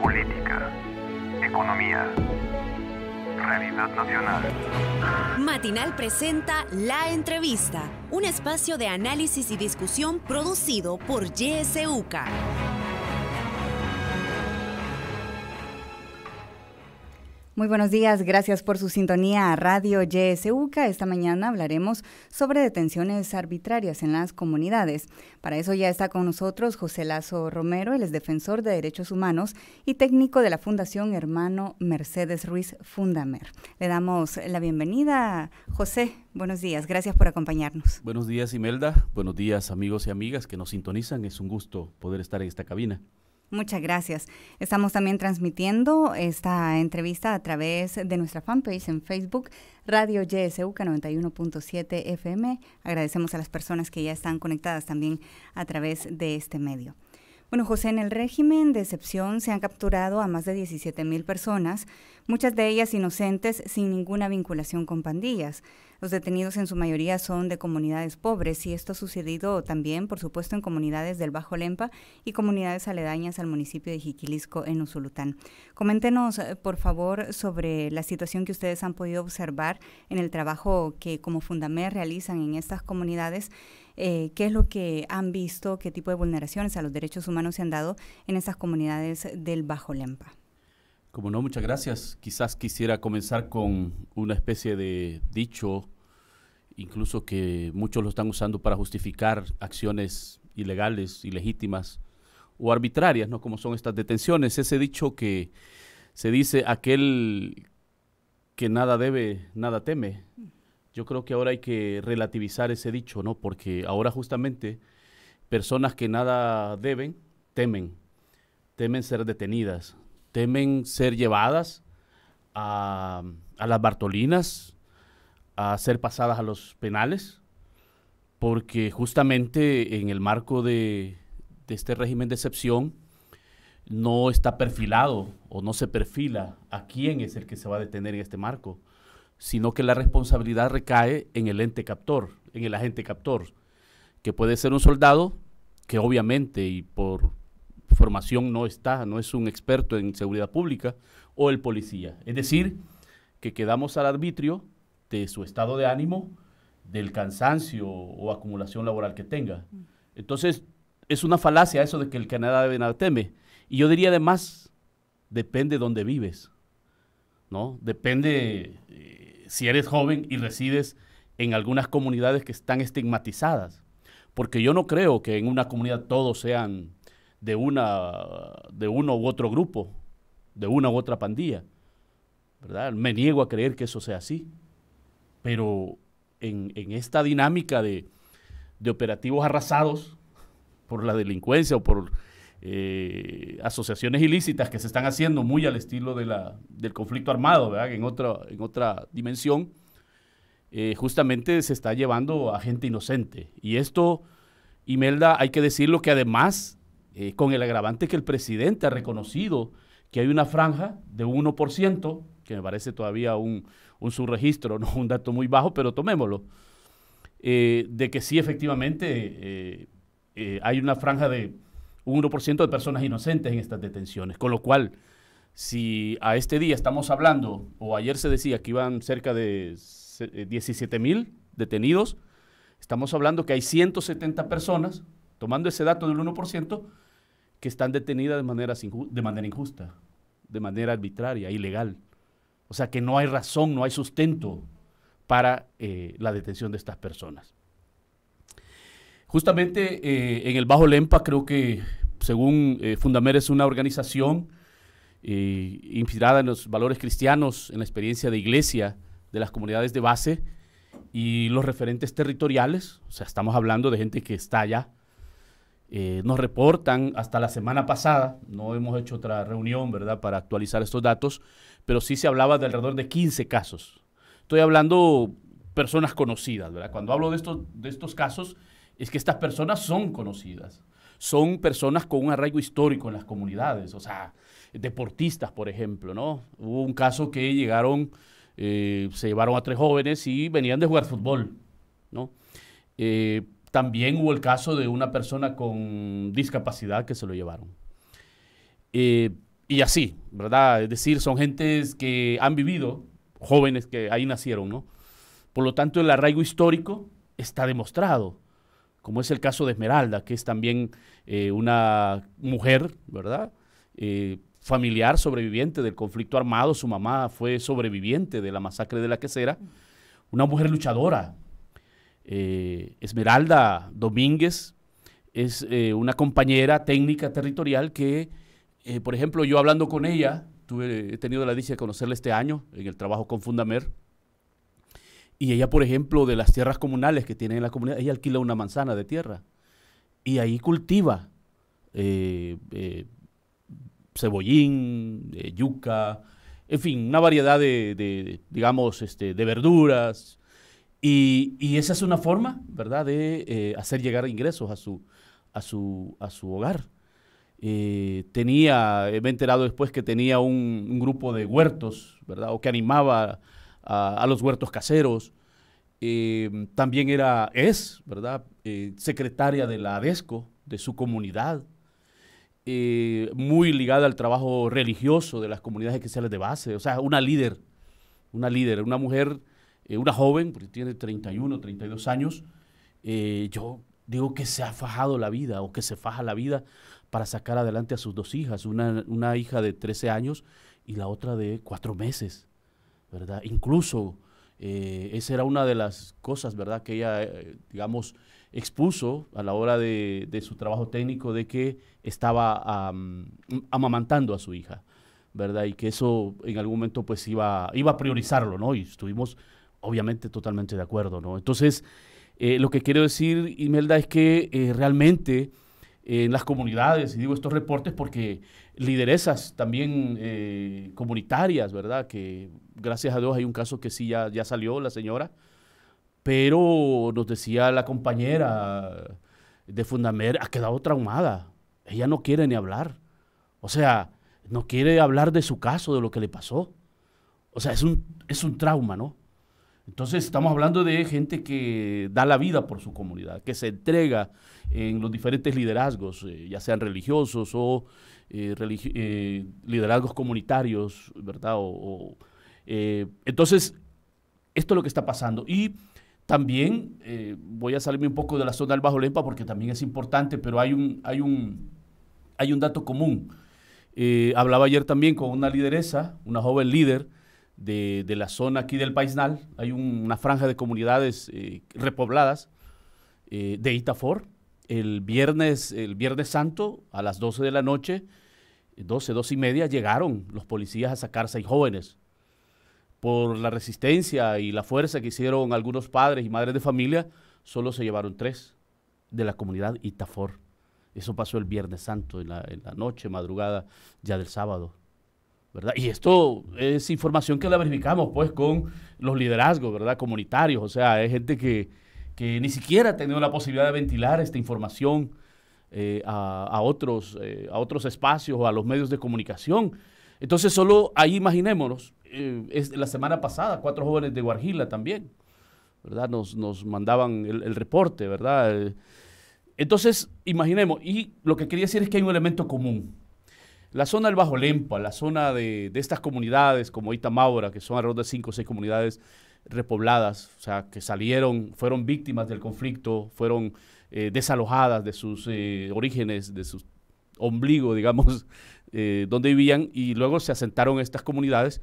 política, economía, realidad nacional. Matinal presenta La Entrevista, un espacio de análisis y discusión producido por YSUCA. Muy buenos días, gracias por su sintonía a Radio YSUCA. Esta mañana hablaremos sobre detenciones arbitrarias en las comunidades. Para eso ya está con nosotros José Lazo Romero, él es defensor de derechos humanos y técnico de la Fundación Hermano Mercedes Ruiz Fundamer. Le damos la bienvenida, José. Buenos días, gracias por acompañarnos. Buenos días, Imelda. Buenos días, amigos y amigas que nos sintonizan. Es un gusto poder estar en esta cabina. Muchas gracias. Estamos también transmitiendo esta entrevista a través de nuestra fanpage en Facebook, Radio YSUCA 91.7 FM. Agradecemos a las personas que ya están conectadas también a través de este medio. Bueno, José, en el régimen de excepción se han capturado a más de 17,000 personas, muchas de ellas inocentes sin ninguna vinculación con pandillas. Los detenidos en su mayoría son de comunidades pobres y esto ha sucedido también, por supuesto, en comunidades del Bajo Lempa y comunidades aledañas al municipio de Jiquilisco en Usulután. Coméntenos, por favor, sobre la situación que ustedes han podido observar en el trabajo que como Fundamer realizan en estas comunidades. ¿Qué es lo que han visto? ¿Qué tipo de vulneraciones a los derechos humanos se han dado en estas comunidades del Bajo Lempa? Como no, muchas gracias. Quizás quisiera comenzar con una especie de dicho, incluso que muchos lo están usando para justificar acciones ilegales, ilegítimas o arbitrarias, ¿no? Como son estas detenciones. Ese dicho que se dice, aquel que nada debe, nada teme. Yo creo que ahora hay que relativizar ese dicho, ¿no? Porque ahora justamente personas que nada deben, temen ser detenidas, temen ser llevadas a las Bartolinas, a ser pasadas a los penales, porque justamente en el marco de este régimen de excepción no está perfilado o no se perfila a quién es el que se va a detener en este marco, sino que la responsabilidad recae en el ente captor, en el agente captor, que puede ser un soldado que obviamente y por formación no es un experto en seguridad pública, o el policía. Es decir, que quedamos al arbitrio de su estado de ánimo, del cansancio o acumulación laboral que tenga. Entonces, es una falacia eso de que el que nada debe, nada teme. Y yo diría además, depende de dónde vives, ¿no? Depende si eres joven y resides en algunas comunidades que están estigmatizadas, porque yo no creo que en una comunidad todos sean de uno u otro grupo, de una u otra pandilla, ¿verdad? Me niego a creer que eso sea así, pero en esta dinámica de operativos arrasados por la delincuencia o por asociaciones ilícitas que se están haciendo muy al estilo del conflicto armado, ¿verdad? En otra dimensión, justamente se está llevando a gente inocente. Y esto, Imelda, hay que decirlo que además, con el agravante que el presidente ha reconocido que hay una franja de 1%, que me parece todavía un subregistro, no un dato muy bajo, pero tomémoslo, de que sí efectivamente hay una franja de un 1% de personas inocentes en estas detenciones, con lo cual, si a este día estamos hablando, o ayer se decía que iban cerca de 17,000 detenidos, estamos hablando que hay 170 personas, tomando ese dato del 1%, que están detenidas de manera injusta, de manera arbitraria, ilegal. O sea que no hay razón, no hay sustento para la detención de estas personas. Justamente en el Bajo Lempa creo que, según Fundamer, es una organización inspirada en los valores cristianos, en la experiencia de iglesia de las comunidades de base y los referentes territoriales. O sea, estamos hablando de gente que está allá. Nos reportan hasta la semana pasada, no hemos hecho otra reunión, ¿verdad?, para actualizar estos datos, pero sí se hablaba de alrededor de 15 casos. Estoy hablando personas conocidas, ¿verdad? Cuando hablo de estos casos, es que estas personas son conocidas, son personas con un arraigo histórico en las comunidades, o sea, deportistas, por ejemplo, ¿no? Hubo un caso que se llevaron a 3 jóvenes y venían de jugar fútbol, ¿no? También hubo el caso de una persona con discapacidad que se lo llevaron. y así, ¿verdad? Es decir, son gentes que han vivido, jóvenes que ahí nacieron, ¿no? Por lo tanto, el arraigo histórico está demostrado, como es el caso de Esmeralda, que es también una mujer, ¿verdad? Familiar, sobreviviente del conflicto armado. Su mamá fue sobreviviente de la masacre de La Quesera, una mujer luchadora. Esmeralda Domínguez es una compañera técnica territorial que, por ejemplo, yo hablando con ella, he tenido la dicha de conocerla este año en el trabajo con Fundamer, y ella, por ejemplo, de las tierras comunales que tiene en la comunidad, ella alquila una manzana de tierra y ahí cultiva cebollín, yuca, en fin, una variedad digamos, de verduras. Y esa es una forma, ¿verdad?, de hacer llegar ingresos a su hogar. Me he enterado después que tenía un grupo de huertos, ¿verdad?, o que animaba a los huertos caseros. También es, ¿verdad?, secretaria de la ADESCO, de su comunidad, muy ligada al trabajo religioso de las comunidades eclesiales de base. O sea, una líder, una mujer, una joven, porque tiene 31, 32 años. Yo digo que se ha fajado la vida, o que se faja la vida para sacar adelante a sus dos hijas, una hija de 13 años y la otra de 4 meses, ¿verdad? Incluso esa era una de las cosas, ¿verdad?, que ella, digamos, expuso a la hora de su trabajo técnico, de que estaba amamantando a su hija, ¿verdad? Y que eso en algún momento pues iba a priorizarlo, ¿no? Y estuvimos obviamente totalmente de acuerdo, ¿no? Entonces, lo que quiero decir, Imelda, es que realmente en las comunidades, y digo estos reportes porque lideresas también comunitarias, ¿verdad?, que gracias a Dios hay un caso que sí ya salió la señora, pero nos decía la compañera de Fundamer, ha quedado traumada. Ella no quiere ni hablar. O sea, no quiere hablar de su caso, de lo que le pasó. O sea, es un trauma, ¿no? Entonces estamos hablando de gente que da la vida por su comunidad, que se entrega en los diferentes liderazgos, ya sean religiosos o liderazgos comunitarios, ¿verdad? Entonces, esto es lo que está pasando. Y también voy a salirme un poco de la zona del Bajo Lempa porque también es importante, pero hay un dato común. Hablaba ayer también con una lideresa, una joven líder de la zona aquí del Paisnal. Hay una franja de comunidades repobladas de Itafor. El viernes Santo, a las 12 de la noche, 12:30, llegaron los policías a sacar 6 jóvenes. Por la resistencia y la fuerza que hicieron algunos padres y madres de familia, solo se llevaron 3 de la comunidad Itafor. Eso pasó el Viernes Santo, en la noche, madrugada ya del sábado, ¿verdad? Y esto es información que la verificamos pues con los liderazgos, ¿verdad?, comunitarios. O sea, hay gente que ni siquiera ha tenido la posibilidad de ventilar esta información a otros espacios o a los medios de comunicación. Entonces, solo ahí imaginémonos, la semana pasada 4 jóvenes de Guarjila también, ¿verdad?, nos mandaban el reporte, ¿verdad? Entonces, imaginemos, y lo que quería decir es que hay un elemento común. La zona del Bajo Lempa, la zona de estas comunidades como Itamaura, que son alrededor de 5 o 6 comunidades repobladas, o sea, que fueron víctimas del conflicto, fueron desalojadas de sus orígenes, de sus ombligos, digamos, donde vivían, y luego se asentaron estas comunidades.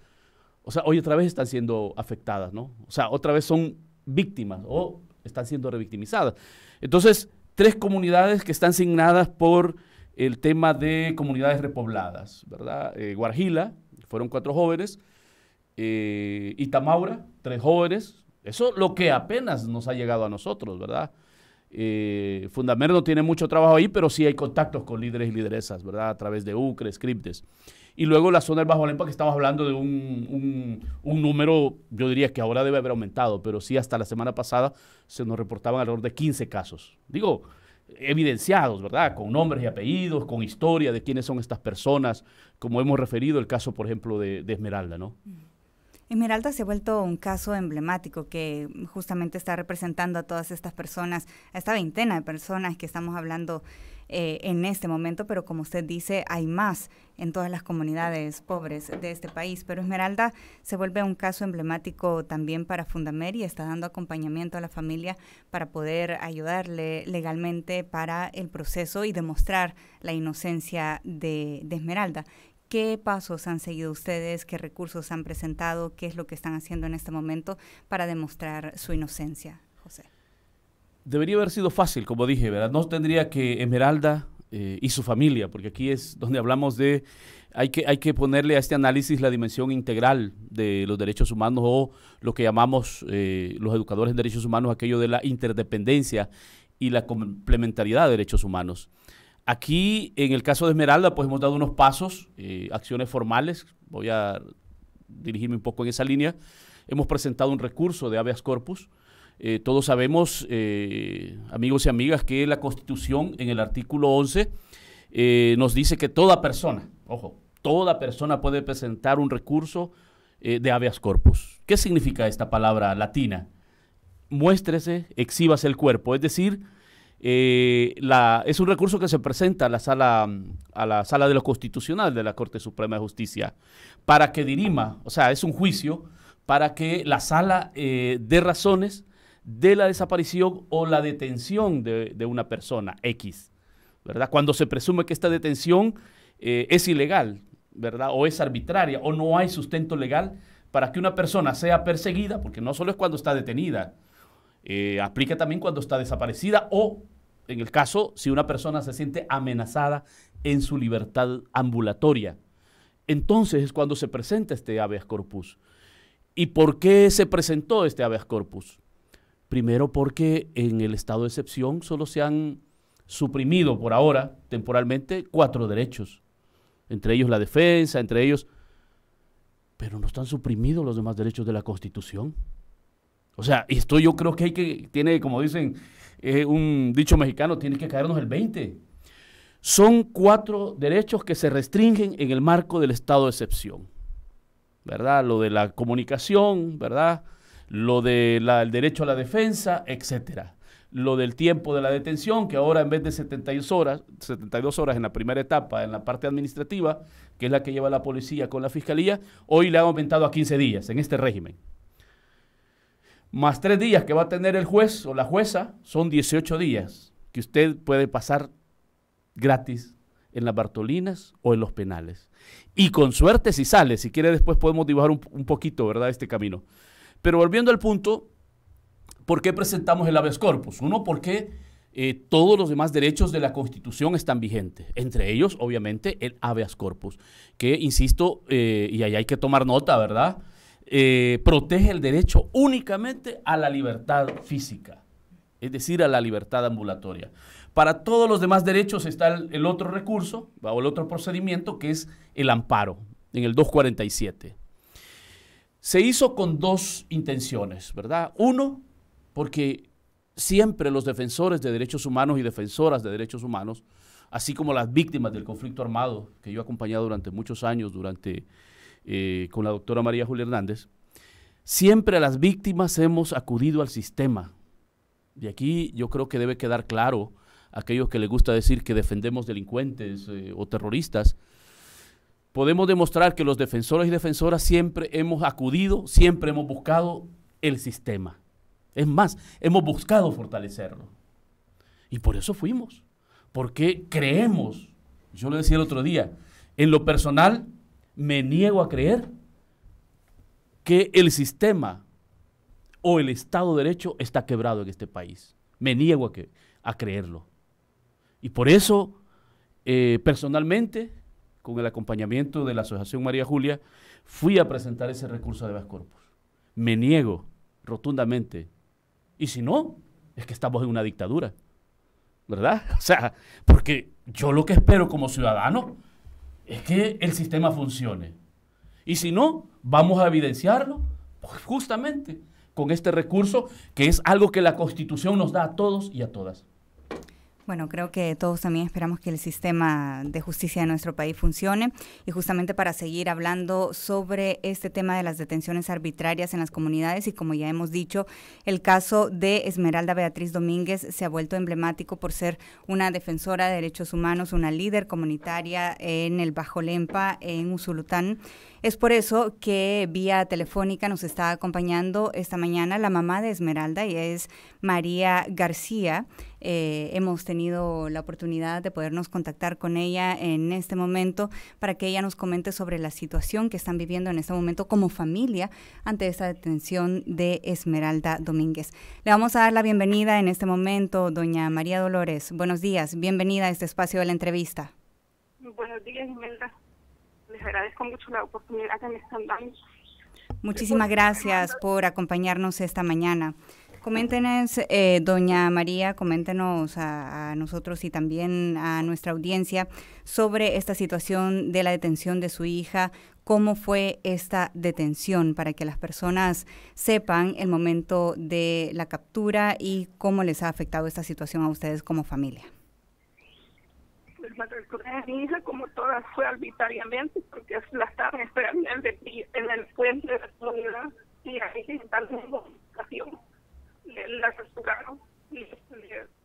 O sea, hoy otra vez están siendo afectadas, ¿no? O sea, otra vez son víctimas o están siendo revictimizadas. Entonces, 3 comunidades que están asignadas por el tema de comunidades repobladas, ¿verdad? Guarjila, fueron 4 jóvenes. Itamaura, 3 jóvenes. Eso es lo que apenas nos ha llegado a nosotros, ¿verdad? Fundamer no tiene mucho trabajo ahí, pero sí hay contactos con líderes y lideresas, ¿verdad?, a través de UCRE, Scriptes. Y luego la zona del Bajo Lempa, que estamos hablando de un número, yo diría que ahora debe haber aumentado, pero sí hasta la semana pasada se nos reportaban alrededor de 15 casos. Digo, evidenciados, ¿verdad?, con nombres y apellidos, con historia de quiénes son estas personas, como hemos referido el caso, por ejemplo, de Esmeralda, ¿no? Esmeralda se ha vuelto un caso emblemático que justamente está representando a todas estas personas, a esta veintena de personas que estamos hablando en este momento, pero como usted dice, hay más en todas las comunidades pobres de este país. Pero Esmeralda se vuelve un caso emblemático también para Fundamer y está dando acompañamiento a la familia para poder ayudarle legalmente para el proceso y demostrar la inocencia de Esmeralda. ¿Qué pasos han seguido ustedes? ¿Qué recursos han presentado? ¿Qué es lo que están haciendo en este momento para demostrar su inocencia, José? Debería haber sido fácil, como dije, ¿verdad? No tendría que Esmeralda y su familia, porque aquí es donde hablamos de, hay que ponerle a este análisis la dimensión integral de los derechos humanos, o lo que llamamos los educadores en derechos humanos, aquello de la interdependencia y la complementariedad de derechos humanos. Aquí, en el caso de Esmeralda, pues hemos dado unos pasos, acciones formales. Voy a dirigirme un poco en esa línea. Hemos presentado un recurso de habeas corpus. Todos sabemos, amigos y amigas, que la Constitución, en el artículo 11, nos dice que toda persona, ojo, toda persona puede presentar un recurso de habeas corpus. ¿Qué significa esta palabra latina? Muéstrese, exhíbase el cuerpo, es decir, es un recurso que se presenta a la sala de lo constitucional de la Corte Suprema de Justicia para que dirima, o sea, es un juicio para que la sala dé razones de la desaparición o la detención de una persona X, ¿verdad? Cuando se presume que esta detención es ilegal, ¿verdad? O es arbitraria, o no hay sustento legal para que una persona sea perseguida, porque no solo es cuando está detenida, aplica también cuando está desaparecida, o en el caso si una persona se siente amenazada en su libertad ambulatoria. Entonces es cuando se presenta este habeas corpus. ¿Y por qué se presentó este habeas corpus? Primero porque en el estado de excepción solo se han suprimido por ahora, temporalmente, 4 derechos. Entre ellos la defensa, entre ellos... Pero no están suprimidos los demás derechos de la Constitución. O sea, esto yo creo que tiene, como dicen, un dicho mexicano, tiene que caernos el 20. Son 4 derechos que se restringen en el marco del estado de excepción, ¿verdad? Lo de la comunicación, ¿verdad? Lo del derecho a la defensa, etcétera. Lo del tiempo de la detención, que ahora en vez de 72 horas en la primera etapa, en la parte administrativa, que es la que lleva la policía con la fiscalía, hoy le han aumentado a 15 días en este régimen. Más 3 días que va a tener el juez o la jueza, son 18 días que usted puede pasar gratis en las Bartolinas o en los penales. Y con suerte si sale, si quiere después podemos dibujar un poquito, ¿verdad?, este camino. Pero volviendo al punto, ¿por qué presentamos el habeas corpus? Uno, porque todos los demás derechos de la Constitución están vigentes. Entre ellos, obviamente, el habeas corpus, que, insisto, y ahí hay que tomar nota, ¿verdad?, protege el derecho únicamente a la libertad física, es decir, a la libertad ambulatoria. Para todos los demás derechos está el otro recurso, o el otro procedimiento, que es el amparo, en el 247. Se hizo con 2 intenciones, ¿verdad? Uno, porque siempre los defensores de derechos humanos y defensoras de derechos humanos, así como las víctimas del conflicto armado, que yo he acompañado durante muchos años, con la doctora María Julia Hernández, siempre a las víctimas hemos acudido al sistema. Y aquí yo creo que debe quedar claro a aquellos que les gusta decir que defendemos delincuentes o terroristas. Podemos demostrar que los defensores y defensoras siempre hemos acudido, siempre hemos buscado el sistema. Es más, hemos buscado fortalecerlo. Y por eso fuimos, porque creemos, yo lo decía el otro día, en lo personal me niego a creer que el sistema o el Estado de Derecho está quebrado en este país. Me niego a creerlo. Y por eso, personalmente, con el acompañamiento de la Asociación María Julia, fui a presentar ese recurso de habeas corpus. Me niego rotundamente. Y si no, es que estamos en una dictadura, ¿verdad? O sea, porque yo lo que espero como ciudadano es que el sistema funcione. Y si no, vamos a evidenciarlo pues, justamente con este recurso, que es algo que la Constitución nos da a todos y a todas. Bueno, creo que todos también esperamos que el sistema de justicia de nuestro país funcione, y justamente para seguir hablando sobre este tema de las detenciones arbitrarias en las comunidades, y como ya hemos dicho, el caso de Esmeralda Beatriz Domínguez se ha vuelto emblemático por ser una defensora de derechos humanos, una líder comunitaria en el Bajo Lempa, en Usulután. Es por eso que vía telefónica nos está acompañando esta mañana la mamá de Esmeralda, y es María García. Hemos tenido la oportunidad de podernos contactar con ella en este momento para que ella nos comente sobre la situación que están viviendo en este momento como familia ante esta detención de Esmeralda Domínguez. Le vamos a dar la bienvenida en este momento, doña María Dolores. Buenos días, bienvenida a este espacio de la entrevista. Buenos días, Imelda. Les agradezco mucho la oportunidad que me están dando. Muchísimas gracias por acompañarnos esta mañana. Coméntenos, doña María, coméntenos a nosotros y también a nuestra audiencia sobre esta situación de la detención de su hija. ¿Cómo fue esta detención para que las personas sepan el momento de la captura y cómo les ha afectado esta situación a ustedes como familia? Pues la captura de mi hija, como todas, fue arbitrariamente porque la estaban esperando en el puente de la comunidad y ahí sin tal comunicación. La capturaron.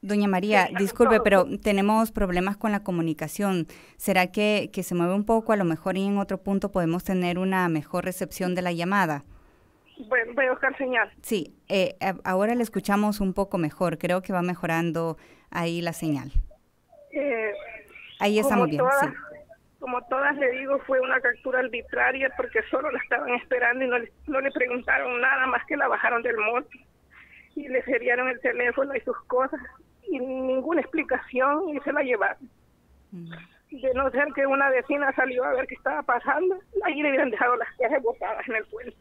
Doña María, disculpe, pero tenemos problemas con la comunicación. ¿Será que se mueve un poco? A lo mejor y en otro punto podemos tener una mejor recepción de la llamada. Voy a buscar señal. Sí, ahora le escuchamos un poco mejor. Creo que va mejorando ahí la señal. Ahí estamos bien, sí. Como todas le digo, fue una captura arbitraria porque solo la estaban esperando y no le preguntaron nada más que la bajaron del moto y le seriaron el teléfono y sus cosas y ninguna explicación y se la llevaron. De no ser que una vecina salió a ver qué estaba pasando, ahí le hubieran dejado las cajas botadas en el puente.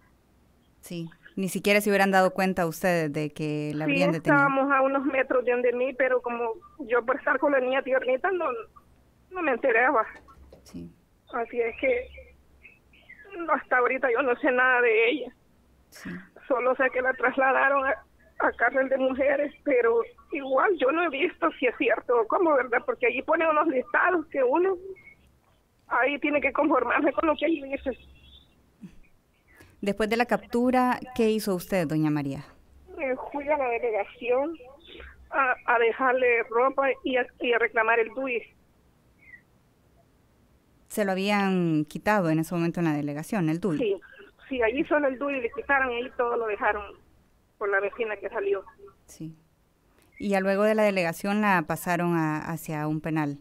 Sí, ni siquiera se hubieran dado cuenta ustedes de que la habían detenido. Estábamos a unos metros de donde mí, pero como yo por estar con la niña tiernita no me enteraba. Sí. Así es que hasta ahorita yo no sé nada de ella. Sí. Solo sé que la trasladaron a cárcel de mujeres, pero igual yo no he visto si es cierto o cómo, ¿verdad? Porque allí ponen unos listados que uno ahí tiene que conformarse con lo que allí dice. Después de la captura, ¿qué hizo usted, doña María? Fui a la delegación a dejarle ropa y a reclamar el DUI. ¿Se lo habían quitado en ese momento en la delegación, el DUI? Sí, allí solo el DUI le quitaron y ahí todo lo dejaron por la vecina que salió. Sí. Y ya luego de la delegación la pasaron hacia un penal.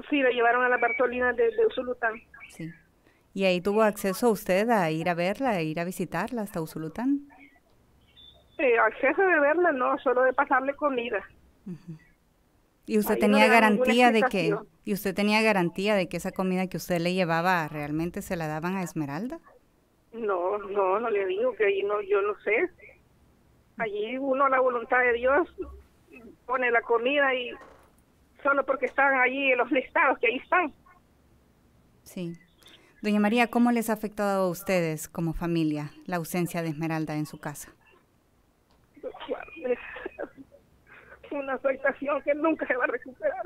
Sí, la llevaron a la Bartolina de Usulután. Sí. ¿Y ahí tuvo acceso usted a ir a verla, a ir a visitarla hasta Usulután? Acceso de verla no, solo de pasarle comida. Uh-huh. ¿Y usted ahí tenía no garantía de que esa comida que usted le llevaba realmente se la daban a Esmeralda? No le digo que allí yo no sé. Allí uno a la voluntad de Dios pone la comida y solo porque están allí los listados que ahí están. Sí. Doña María, ¿cómo les ha afectado a ustedes como familia la ausencia de Esmeralda en su casa? Es una afectación que nunca se va a recuperar.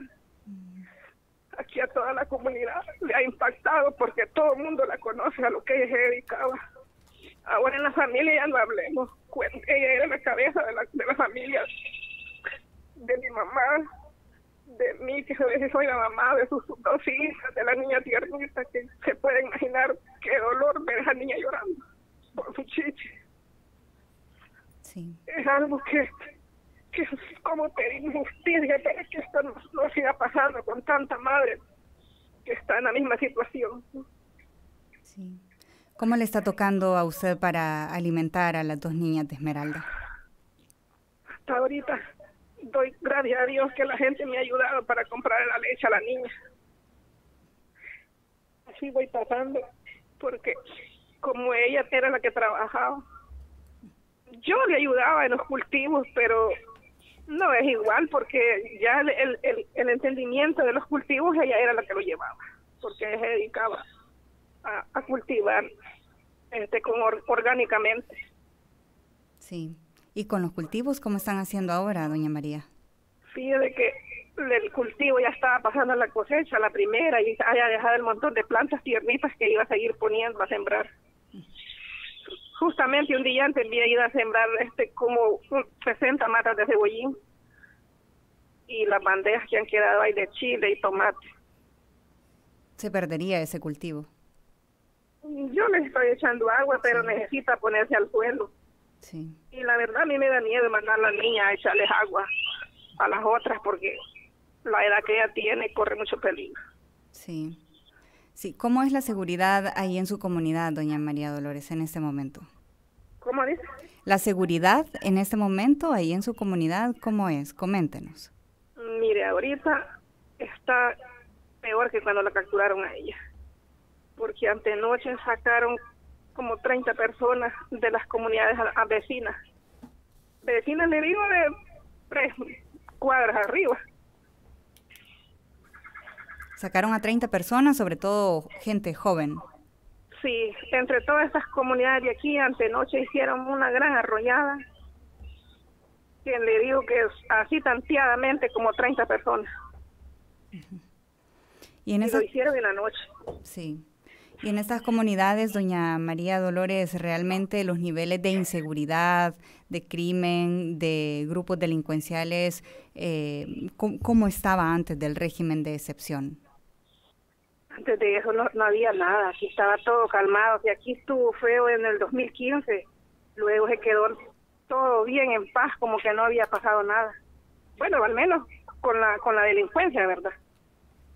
Aquí a toda la comunidad le ha impactado porque todo el mundo la conoce a lo que ella se dedicaba. Ahora en la familia ya no hablemos. Ella era la cabeza de la familia, de mi mamá, de mí, que a veces soy la mamá de sus dos hijas, de la niña tiernita, que se puede imaginar qué dolor ver a esa niña llorando por su chichi. Sí. Es algo que es como pedir justicia para que esto no siga pasando con tanta madre que está en la misma situación. Sí. ¿Cómo le está tocando a usted para alimentar a las dos niñas de Esmeralda? Hasta ahorita doy gracias a Dios que la gente me ha ayudado para comprar la leche a la niña. Así voy pasando, porque como ella era la que trabajaba, yo le ayudaba en los cultivos, pero no es igual porque ya el entendimiento de los cultivos ella era la que lo llevaba, porque ella se dedicaba a cultivar orgánicamente. Sí. ¿Y con los cultivos cómo están haciendo ahora, doña María? Fíjate que el cultivo ya estaba pasando la cosecha, la primera, y haya dejado el montón de plantas tiernitas que iba a seguir poniendo a sembrar. Justamente un día antes había ido a sembrar como 60 matas de cebollín y las bandejas que han quedado ahí de chile y tomate. Se perdería ese cultivo. Yo les estoy echando agua, pero necesita ponerse al suelo. Sí. Y la verdad a mí me da miedo mandar a la niña a echarles agua a las otras porque la edad que ella tiene corre mucho peligro. Sí. Sí, ¿cómo es la seguridad ahí en su comunidad, doña María Dolores, en este momento? ¿Cómo dice? La seguridad en este momento ahí en su comunidad, ¿cómo es? Coméntenos. Mire, ahorita está peor que cuando la capturaron a ella, porque antenoche sacaron como 30 personas de las comunidades vecinas. Vecinas, le digo, de 3 cuadras arriba. Sacaron a 30 personas, sobre todo gente joven. Sí, entre todas estas comunidades de aquí, antenoche hicieron una gran arrollada, que le digo que es así tanteadamente como 30 personas. Y lo hicieron en la noche. Sí. Y en estas comunidades, doña María Dolores, realmente los niveles de inseguridad, de crimen, de grupos delincuenciales, ¿cómo estaba antes del régimen de excepción? Antes de eso no había nada, aquí estaba todo calmado, y aquí estuvo feo en el 2015, luego se quedó todo bien en paz, como que no había pasado nada. Bueno, al menos con la delincuencia, ¿verdad?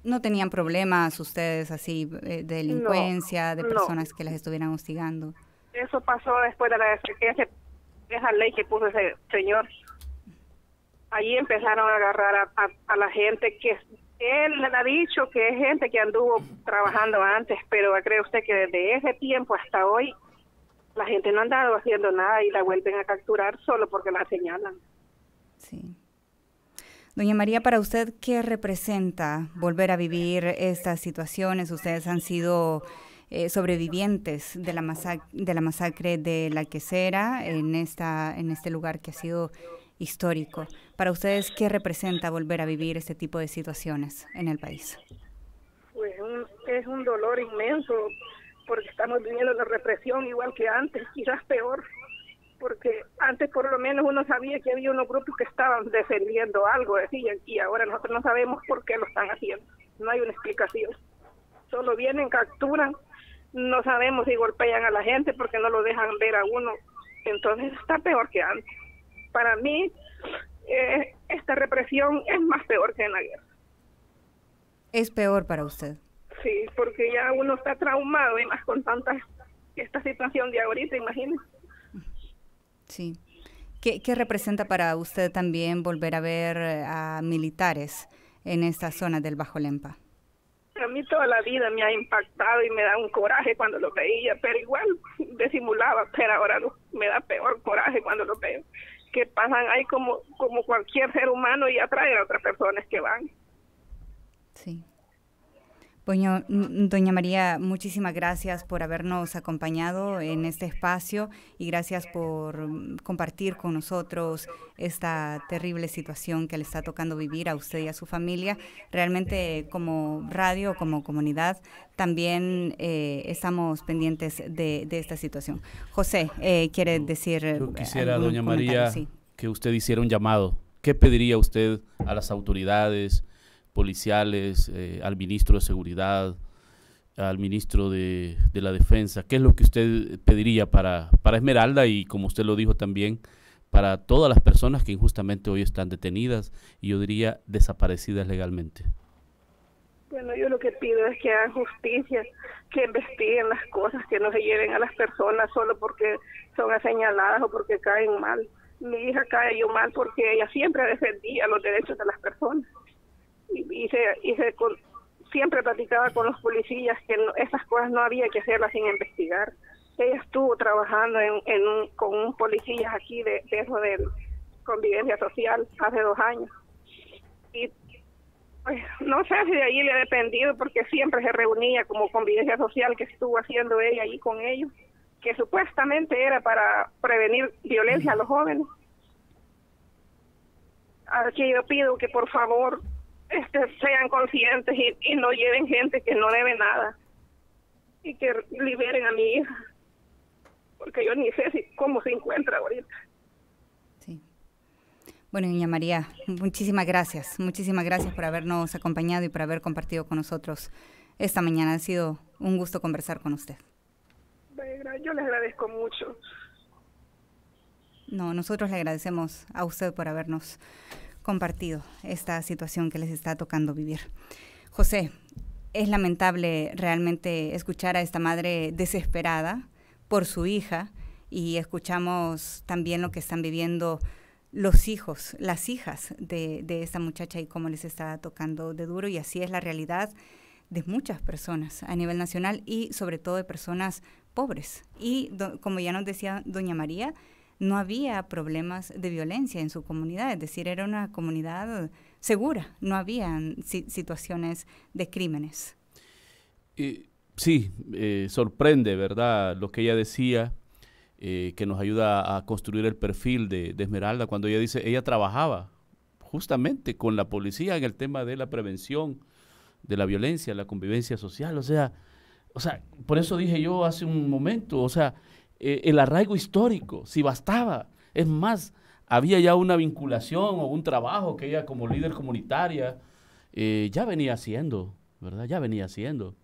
¿No tenían problemas ustedes así de delincuencia, de personas que las estuvieran hostigando? Eso pasó después de esa ley que puso ese señor. Allí empezaron a agarrar a la gente que él le ha dicho que es gente que anduvo trabajando antes, pero ¿cree usted que desde ese tiempo hasta hoy la gente no ha andado haciendo nada y la vuelven a capturar solo porque la señalan? Sí. Doña María, para usted, ¿qué representa volver a vivir estas situaciones? Ustedes han sido sobrevivientes de la masacre de La Quesera en este lugar que ha sido histórico. Para ustedes, ¿qué representa volver a vivir este tipo de situaciones en el país? Pues es un dolor inmenso, porque estamos viviendo la represión igual que antes, quizás peor, porque antes por lo menos uno sabía que había unos grupos que estaban defendiendo algo, decían, y ahora nosotros no sabemos por qué lo están haciendo, no hay una explicación. Solo vienen, capturan, no sabemos si golpean a la gente porque no lo dejan ver a uno, entonces está peor que antes. Para mí, esta represión es más peor que en la guerra. ¿Es peor para usted? Sí, porque ya uno está traumado y más con esta situación de ahorita, imagínese. Sí. ¿Qué representa para usted también volver a ver a militares en esta zona del Bajo Lempa? A mí toda la vida me ha impactado y me da un coraje cuando lo veía, pero igual disimulaba, pero ahora me da peor coraje cuando lo veo. Que pasan ahí como cualquier ser humano y atraen a otras personas que van. Sí. Bueno, doña María, muchísimas gracias por habernos acompañado en este espacio y gracias por compartir con nosotros esta terrible situación que le está tocando vivir a usted y a su familia. Realmente como radio, como comunidad, también estamos pendientes de esta situación. José, ¿quiere decir? Yo quisiera, doña María, sí, que usted hiciera un llamado. ¿Qué pediría usted a las autoridades policiales, al ministro de Seguridad, al ministro de la Defensa? ¿Qué es lo que usted pediría para Esmeralda y, como usted lo dijo también, para todas las personas que injustamente hoy están detenidas y yo diría desaparecidas legalmente? Bueno, yo lo que pido es que hagan justicia, que investiguen las cosas, que no se lleven a las personas solo porque son señaladas o porque caen mal. Mi hija cayó mal porque ella siempre defendía los derechos de las personas. Siempre platicaba con los policías que esas cosas no había que hacerlas sin investigar. Ella estuvo trabajando con un policía aquí de convivencia social hace 2 años. Y pues, no sé si de ahí le ha dependido porque siempre se reunía como convivencia social que estuvo haciendo ella ahí con ellos, que supuestamente era para prevenir violencia a los jóvenes. Aquí yo pido que por favor sean conscientes y no lleven gente que no debe nada y que liberen a mi hija, porque yo ni sé cómo se encuentra ahorita. Sí. Bueno, doña María, muchísimas gracias por habernos acompañado y por haber compartido con nosotros esta mañana. Ha sido un gusto conversar con usted. Yo le agradezco mucho. No, nosotros le agradecemos a usted por habernos compartido esta situación que les está tocando vivir. José, es lamentable realmente escuchar a esta madre desesperada por su hija, y escuchamos también lo que están viviendo los hijos, las hijas de esta muchacha y cómo les está tocando de duro, y así es la realidad de muchas personas a nivel nacional y sobre todo de personas pobres. Y como ya nos decía doña María, no había problemas de violencia en su comunidad, es decir, era una comunidad segura, no había situaciones de crímenes. Sí, sorprende, ¿verdad?, lo que ella decía, que nos ayuda a construir el perfil de Esmeralda, cuando ella dice, ella trabajaba justamente con la policía en el tema de la prevención de la violencia, la convivencia social, o sea, por eso dije yo hace un momento, el arraigo histórico, si bastaba. Es más, había ya una vinculación o un trabajo que ella como líder comunitaria ya venía haciendo, ¿verdad? Ya venía haciendo.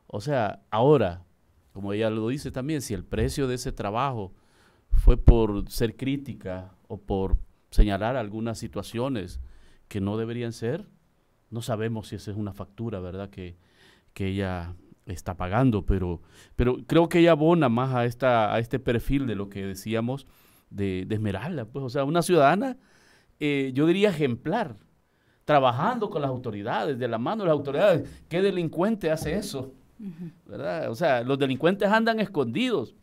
O sea, ahora, como ella lo dice también, si el precio de ese trabajo fue por ser crítica o por señalar algunas situaciones que no deberían ser, no sabemos si esa es una factura, ¿verdad?, que ella está pagando, pero creo que ella abona más a este perfil de lo que decíamos de Esmeralda, pues, o sea, una ciudadana, yo diría ejemplar, trabajando con las autoridades, de la mano de las autoridades. ¿Qué delincuente hace eso? ¿Verdad? O sea, los delincuentes andan escondidos,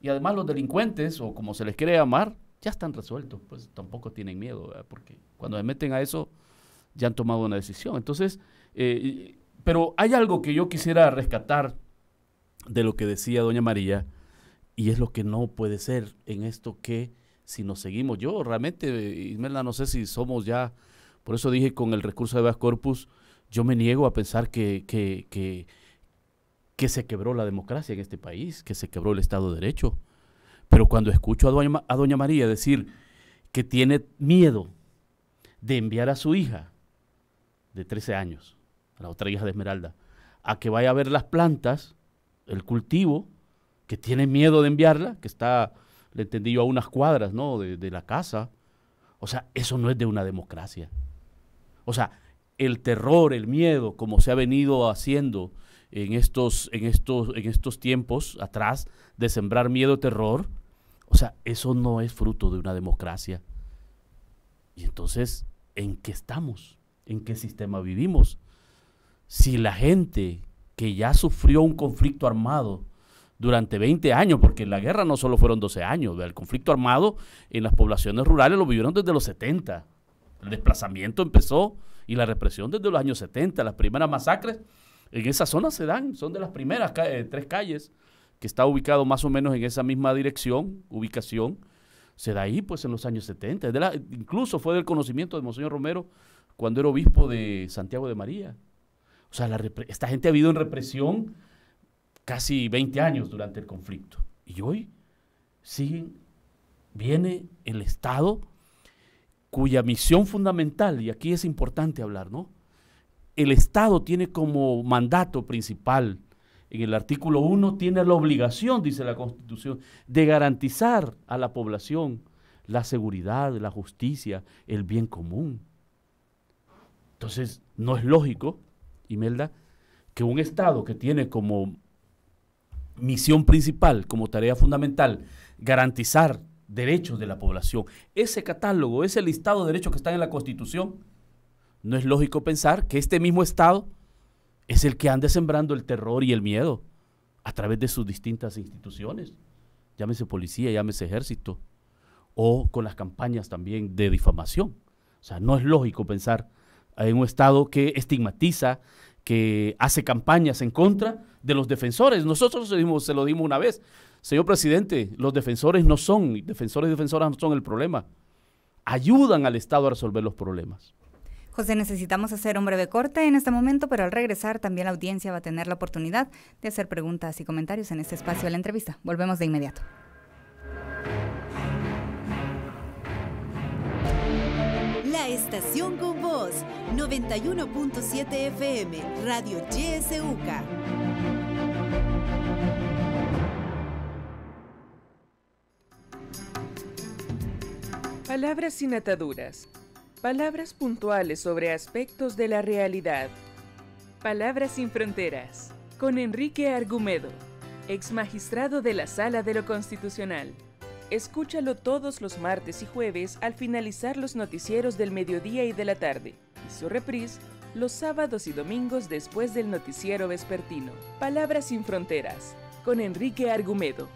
y además los delincuentes, o como se les quiere llamar, ya están resueltos, pues tampoco tienen miedo, ¿verdad?, porque cuando se meten a eso, ya han tomado una decisión. Entonces, pero hay algo que yo quisiera rescatar de lo que decía doña María, y es lo que no puede ser en esto, que si nos seguimos, yo realmente, Imelda, no sé si somos ya, por eso dije con el recurso de habeas corpus, yo me niego a pensar que se quebró la democracia en este país, que se quebró el Estado de Derecho. Pero cuando escucho a doña María decir que tiene miedo de enviar a su hija de 13 años, a la otra hija de Esmeralda, a que vaya a ver las plantas, el cultivo, que tiene miedo de enviarla, que está, le entendí yo, a unas cuadras, ¿no?, de la casa. O sea, eso no es de una democracia. O sea, el terror, el miedo, como se ha venido haciendo en estos tiempos atrás, de sembrar miedo, terror, o sea, eso no es fruto de una democracia. Y entonces, ¿en qué estamos? ¿En qué sistema vivimos? Si la gente que ya sufrió un conflicto armado durante 20 años, porque la guerra no solo fueron 12 años, el conflicto armado en las poblaciones rurales lo vivieron desde los 70. El desplazamiento empezó y la represión desde los años 70. Las primeras masacres en esa zona son de las primeras 3 calles, que está ubicado más o menos en esa misma ubicación, se da ahí pues en los años 70. Incluso fue del conocimiento de Monseñor Romero cuando era obispo de Santiago de María. O sea, esta gente ha habido en represión casi 20 años durante el conflicto. Y hoy viene el Estado cuya misión fundamental, y aquí es importante hablar, ¿no? El Estado tiene como mandato principal, en el artículo 1, tiene la obligación, dice la Constitución, de garantizar a la población la seguridad, la justicia, el bien común. Entonces, no es lógico, Imelda, que un Estado que tiene como misión principal, como tarea fundamental, garantizar derechos de la población, ese catálogo, ese listado de derechos que están en la Constitución, no es lógico pensar que este mismo Estado es el que anda sembrando el terror y el miedo a través de sus distintas instituciones, llámese policía, llámese ejército, o con las campañas también de difamación. O sea, no es lógico pensar en un Estado que estigmatiza, que hace campañas en contra de los defensores. Nosotros se lo dimos una vez, señor presidente, los defensores y defensoras no son el problema. ayudan al Estado a resolver los problemas. José, necesitamos hacer un breve corte en este momento, pero al regresar también la audiencia va a tener la oportunidad de hacer preguntas y comentarios en este espacio de la entrevista. Volvemos de inmediato. La estación con voz, 91.7 FM, Radio YSUCA. Palabras sin ataduras. Palabras puntuales sobre aspectos de la realidad. Palabras sin fronteras. Con Enrique Argumedo, ex magistrado de la Sala de lo Constitucional. Escúchalo todos los martes y jueves al finalizar los noticieros del mediodía y de la tarde. Y su reprise los sábados y domingos después del noticiero vespertino. Palabras sin fronteras. Con Enrique Argumedo.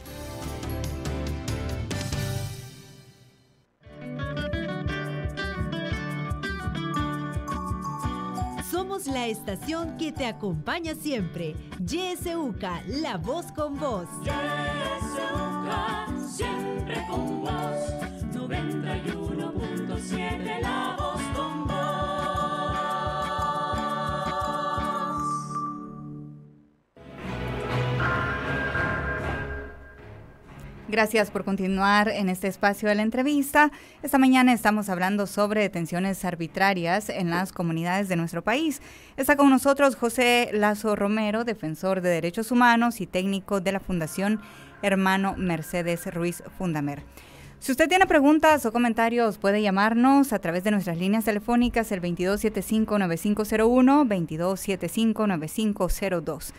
Somos la estación que te acompaña siempre. YSUCA, la voz con vos. YSUCA, siempre con vos. 91.7, la voz con vos. Gracias por continuar en este espacio de la entrevista. Esta mañana estamos hablando sobre detenciones arbitrarias en las comunidades de nuestro país. Está con nosotros José Lazo Romero, defensor de derechos humanos y técnico de la Fundación Hermano Mercedes Ruiz Fundamer. Si usted tiene preguntas o comentarios, puede llamarnos a través de nuestras líneas telefónicas, el 2275-9501, 2275-9502.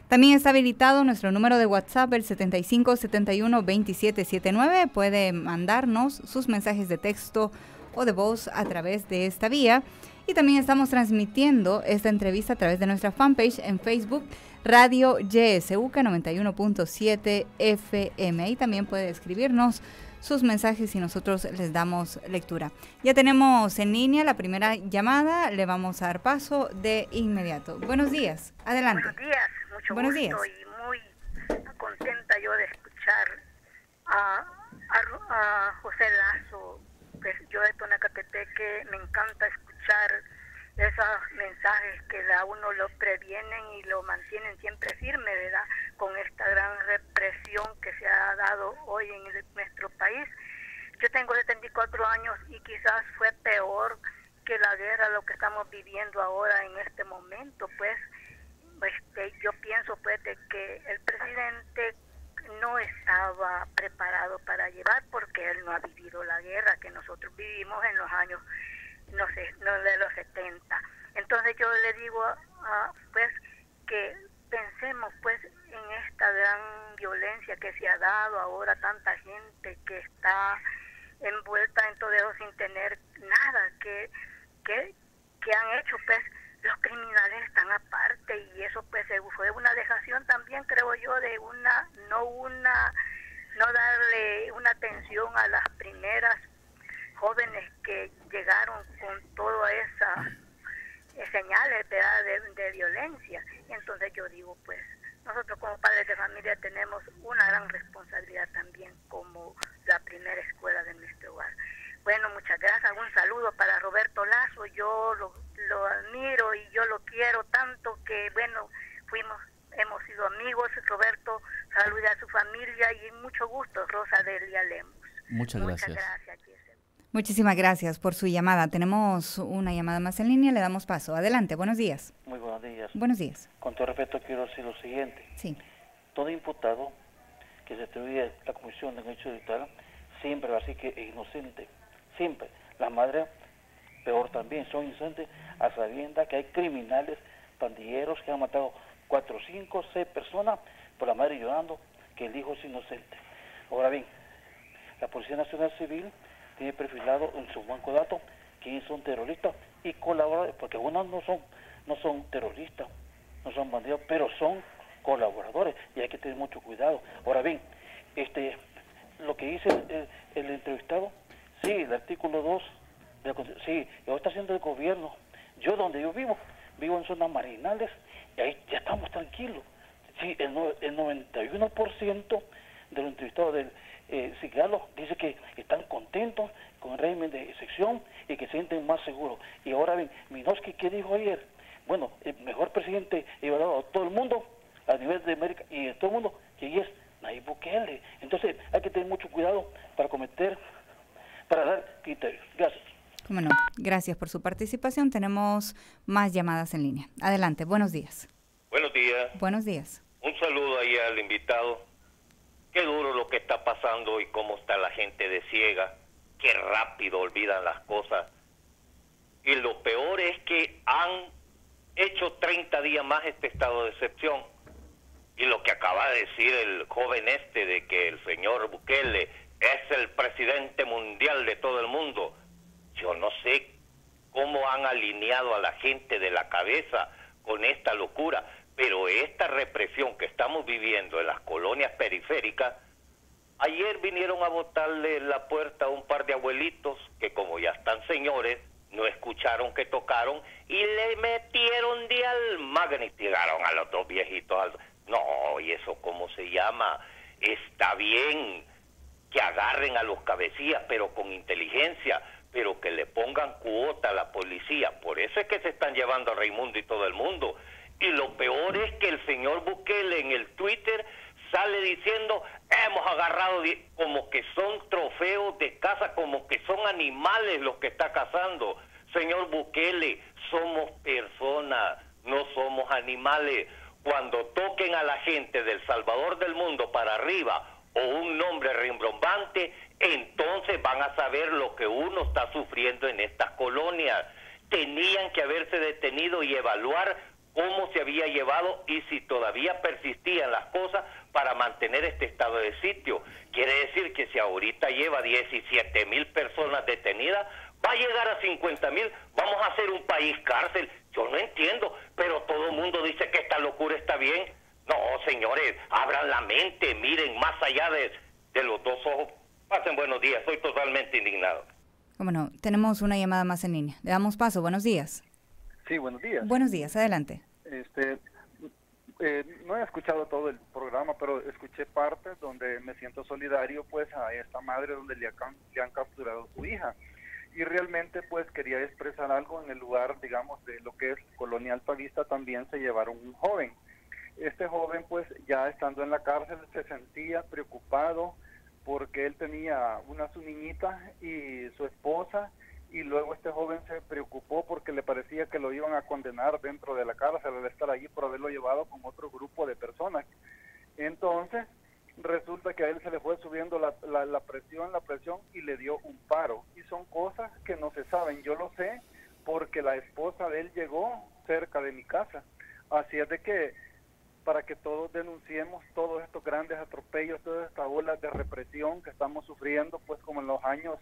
También está habilitado nuestro número de WhatsApp, el 7571-2779. Puede mandarnos sus mensajes de texto o de voz a través de esta vía. Y también estamos transmitiendo esta entrevista a través de nuestra fanpage en Facebook, Radio YSUCA 91.7 FM. Ahí también puede escribirnos sus mensajes y nosotros les damos lectura. Ya tenemos en línea la primera llamada, le vamos a dar paso de inmediato. Buenos días, adelante. Buenos días, mucho Buenos gusto días. y muy contenta yo de escuchar a José Lazo. Pues yo de Tonacatepeque me encanta escuchar esos mensajes que a uno lo previenen y lo mantienen siempre firme, ¿verdad? Con esta gran represión que se ha dado hoy en nuestro país. Yo tengo 74 años y quizás fue peor que la guerra lo que estamos viviendo ahora en este momento, pues yo pienso pues de que el presidente no estaba preparado para llevar porque él no ha vivido la guerra que nosotros vivimos en los años no de los 70. Entonces yo le digo pues que pensemos pues en esta gran violencia que se ha dado ahora, tanta gente que está envuelta en todo eso sin tener nada que han hecho, pues los criminales están aparte y eso pues fue una dejación también, creo yo, de no darle una atención a las primeras jóvenes que llegaron con todas esas señales de violencia. Entonces yo digo, pues nosotros como padres de familia tenemos una gran responsabilidad también como la primera escuela de nuestro hogar. Bueno, muchas gracias. Un saludo para Roberto Lazo. Yo lo admiro y yo lo quiero tanto que, bueno, hemos sido amigos. Roberto, saluda a su familia y mucho gusto, Rosa Delia Lemus. Muchas gracias. Muchísimas gracias por su llamada. Tenemos una llamada más en línea, le damos paso. Adelante, buenos días. Muy buenos días. Buenos días. Con todo respeto quiero decir lo siguiente. Sí. Todo imputado que se atribuye a la Comisión de Derecho Electoral siempre va a decir que es inocente. Siempre. Las madres, peor también, son inocentes a sabiendas que hay criminales, pandilleros que han matado 4, 5, 6 personas por la madre llorando que el hijo es inocente. Ahora bien, la Policía Nacional Civil tiene perfilado en su banco de datos quiénes son terroristas y colaboradores, porque algunos no son terroristas, no son bandidos, pero son colaboradores y hay que tener mucho cuidado. Ahora bien, lo que dice el entrevistado, sí, el artículo 2, sí, lo está haciendo el gobierno. Yo donde yo vivo en zonas marginales y ahí ya estamos tranquilos. Sí, el 91% de los entrevistados del Cigalo, dice que están contentos con el régimen de excepción y que se sienten más seguros. Y ahora ven, Minoski, ¿qué dijo ayer? Bueno, el mejor presidente evaluado a todo el mundo, a nivel de América y de todo el mundo, que es Nayib Bukele. Entonces hay que tener mucho cuidado para dar criterios. Gracias. Cómo no, gracias por su participación. Tenemos más llamadas en línea. Adelante, buenos días. Buenos días. Buenos días. Un saludo ahí al invitado. Qué duro lo que está pasando y cómo está la gente de ciega. Qué rápido olvidan las cosas. Y lo peor es que han hecho 30 días más este estado de excepción. Y lo que acaba de decir el joven de que el señor Bukele es el presidente mundial de todo el mundo. Yo no sé cómo han alineado a la gente de la cabeza con esta locura, pero esta represión que estamos viviendo en las colonias periféricas, ayer vinieron a botarle la puerta a un par de abuelitos que, como ya están señores, no escucharon que tocaron y le metieron de almagre y tiraron a los dos viejitos. No, ¿y eso cómo se llama? Está bien que agarren a los cabecillas, pero con inteligencia, pero que le pongan cuota a la policía. Por eso es que se están llevando a Raimundo y todo el mundo. Y lo peor es que el señor Bukele en el Twitter sale diciendo, hemos agarrado, como que son trofeos de caza, como que son animales los que está cazando. Señor Bukele, somos personas, no somos animales. Cuando toquen a la gente del Salvador del mundo para arriba o un nombre rimbombante, entonces van a saber lo que uno está sufriendo en estas colonias. Tenían que haberse detenido y evaluar cómo se había llevado y si todavía persistían las cosas para mantener este estado de sitio. Quiere decir que si ahorita lleva 17,000 personas detenidas, va a llegar a 50,000, vamos a hacer un país cárcel. Yo no entiendo, pero todo el mundo dice que esta locura está bien. No, señores, abran la mente, miren más allá de los dos ojos. Pasen buenos días, estoy totalmente indignado. Cómo no, tenemos una llamada más en línea. Le damos paso, buenos días. Sí, buenos días. Buenos días, adelante. No he escuchado todo el programa, pero escuché partes donde me siento solidario pues a esta madre donde le han capturado a su hija. Y realmente pues quería expresar algo en el lugar, digamos, de lo que es Colonia Altavista. También se llevaron un joven. Este joven pues ya estando en la cárcel se sentía preocupado porque él tenía su niñita y su esposa, y luego este joven se preocupó porque le parecía que lo iban a condenar dentro de la cárcel al estar allí por haberlo llevado con otro grupo de personas. Entonces resulta que a él se le fue subiendo la presión y le dio un paro, y son cosas que no se saben. Yo lo sé porque la esposa de él llegó cerca de mi casa, así es de que para que todos denunciemos todos estos grandes atropellos, todas estas olas de represión que estamos sufriendo, pues como en los años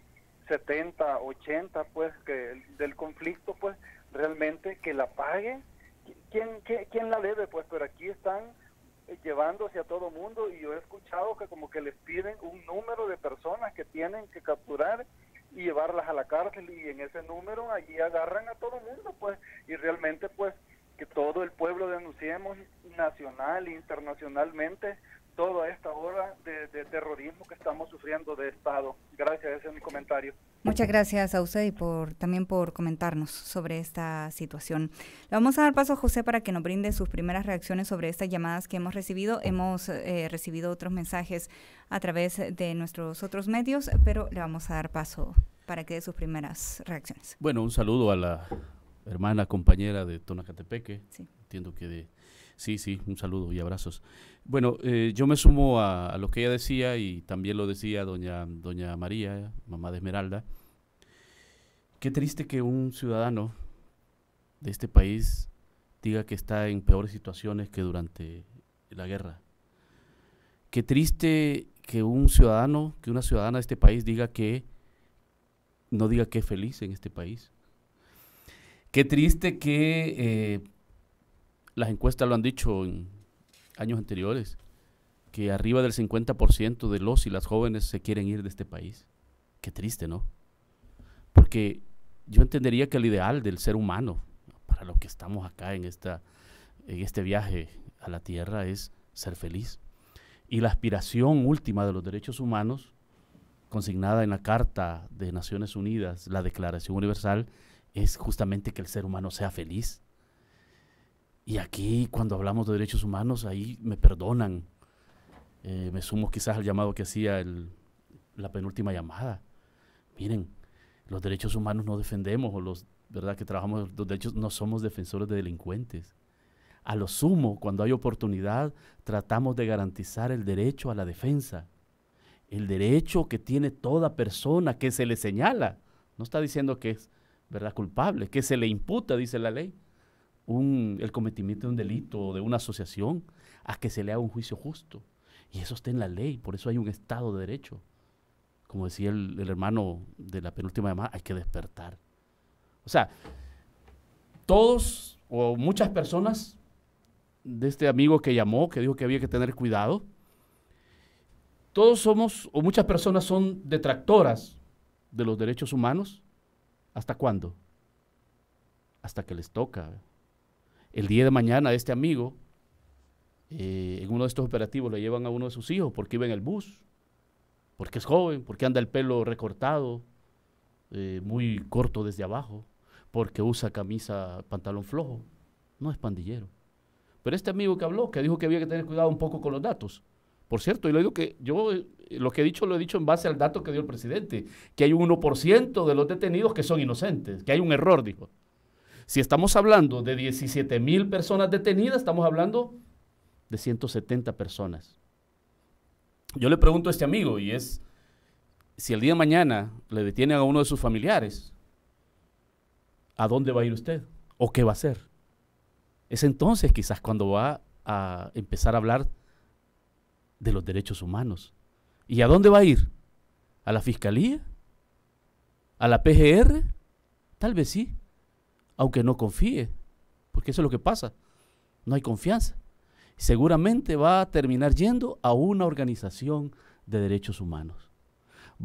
70, 80, pues que del conflicto, pues realmente que la pague. ¿Quién la debe? Pues pero aquí están llevándose a todo mundo, y yo he escuchado que como que les piden un número de personas que tienen que capturar y llevarlas a la cárcel, y en ese número allí agarran a todo mundo, pues, y realmente pues que todo el pueblo denunciemos nacional e internacionalmente toda esta ola de terrorismo que estamos sufriendo de Estado. Gracias, ese es mi comentario. Muchas gracias a usted y también por comentarnos sobre esta situación. Le vamos a dar paso a José para que nos brinde sus primeras reacciones sobre estas llamadas que hemos recibido. Hemos recibido otros mensajes a través de nuestros otros medios, pero le vamos a dar paso para que dé sus primeras reacciones. Bueno, un saludo a la hermana compañera de Tonacatepeque. Sí. Entiendo que sí, un saludo y abrazos. Bueno, yo me sumo a lo que ella decía, y también lo decía doña María, mamá de Esmeralda. Qué triste que un ciudadano de este país diga que está en peores situaciones que durante la guerra. Qué triste que un ciudadano, que una ciudadana de este país no diga que es feliz en este país. Qué triste que las encuestas lo han dicho en años anteriores, que arriba del 50% de los y las jóvenes se quieren ir de este país. Qué triste, ¿no? Porque yo entendería que el ideal del ser humano, para lo que estamos acá en este viaje a la tierra, es ser feliz. Y la aspiración última de los derechos humanos, consignada en la Carta de Naciones Unidas, la Declaración Universal, es justamente que el ser humano sea feliz. Y aquí, cuando hablamos de derechos humanos, ahí me perdonan. Me sumo quizás al llamado que hacía la penúltima llamada. Miren, los derechos humanos no defendemos, o ¿verdad? Que trabajamos los derechos, no somos defensores de delincuentes. A lo sumo, cuando hay oportunidad, tratamos de garantizar el derecho a la defensa. El derecho que tiene toda persona que se le señala. No está diciendo que es, ¿verdad?, culpable, que se le imputa, dice la ley, el cometimiento de un delito o de una asociación, a que se le haga un juicio justo. Y eso está en la ley, por eso hay un Estado de Derecho. Como decía el hermano de la penúltima llamada, hay que despertar. O sea, todos o muchas personas de este amigo que llamó, que dijo que había que tener cuidado, todos somos, o muchas personas son detractoras de los derechos humanos. ¿Hasta cuándo? Hasta que les toca. El día de mañana este amigo, en uno de estos operativos le llevan a uno de sus hijos porque iba en el bus, porque es joven, porque anda el pelo recortado, muy corto desde abajo, porque usa camisa, pantalón flojo. No es pandillero. Pero este amigo que habló, que dijo que había que tener cuidado un poco con los datos. Por cierto, y lo digo que yo lo que he dicho lo he dicho en base al dato que dio el presidente, que hay un 1% de los detenidos que son inocentes, que hay un error, dijo. Si estamos hablando de 17,000 personas detenidas, estamos hablando de 170 personas. Yo le pregunto a este amigo, y es, si el día de mañana le detienen a uno de sus familiares, ¿a dónde va a ir usted? ¿O qué va a hacer? Es entonces quizás cuando va a empezar a hablar de los derechos humanos. ¿Y a dónde va a ir? ¿A la Fiscalía? ¿A la PGR? Tal vez sí, aunque no confíe, porque eso es lo que pasa, no hay confianza. Seguramente va a terminar yendo a una organización de derechos humanos.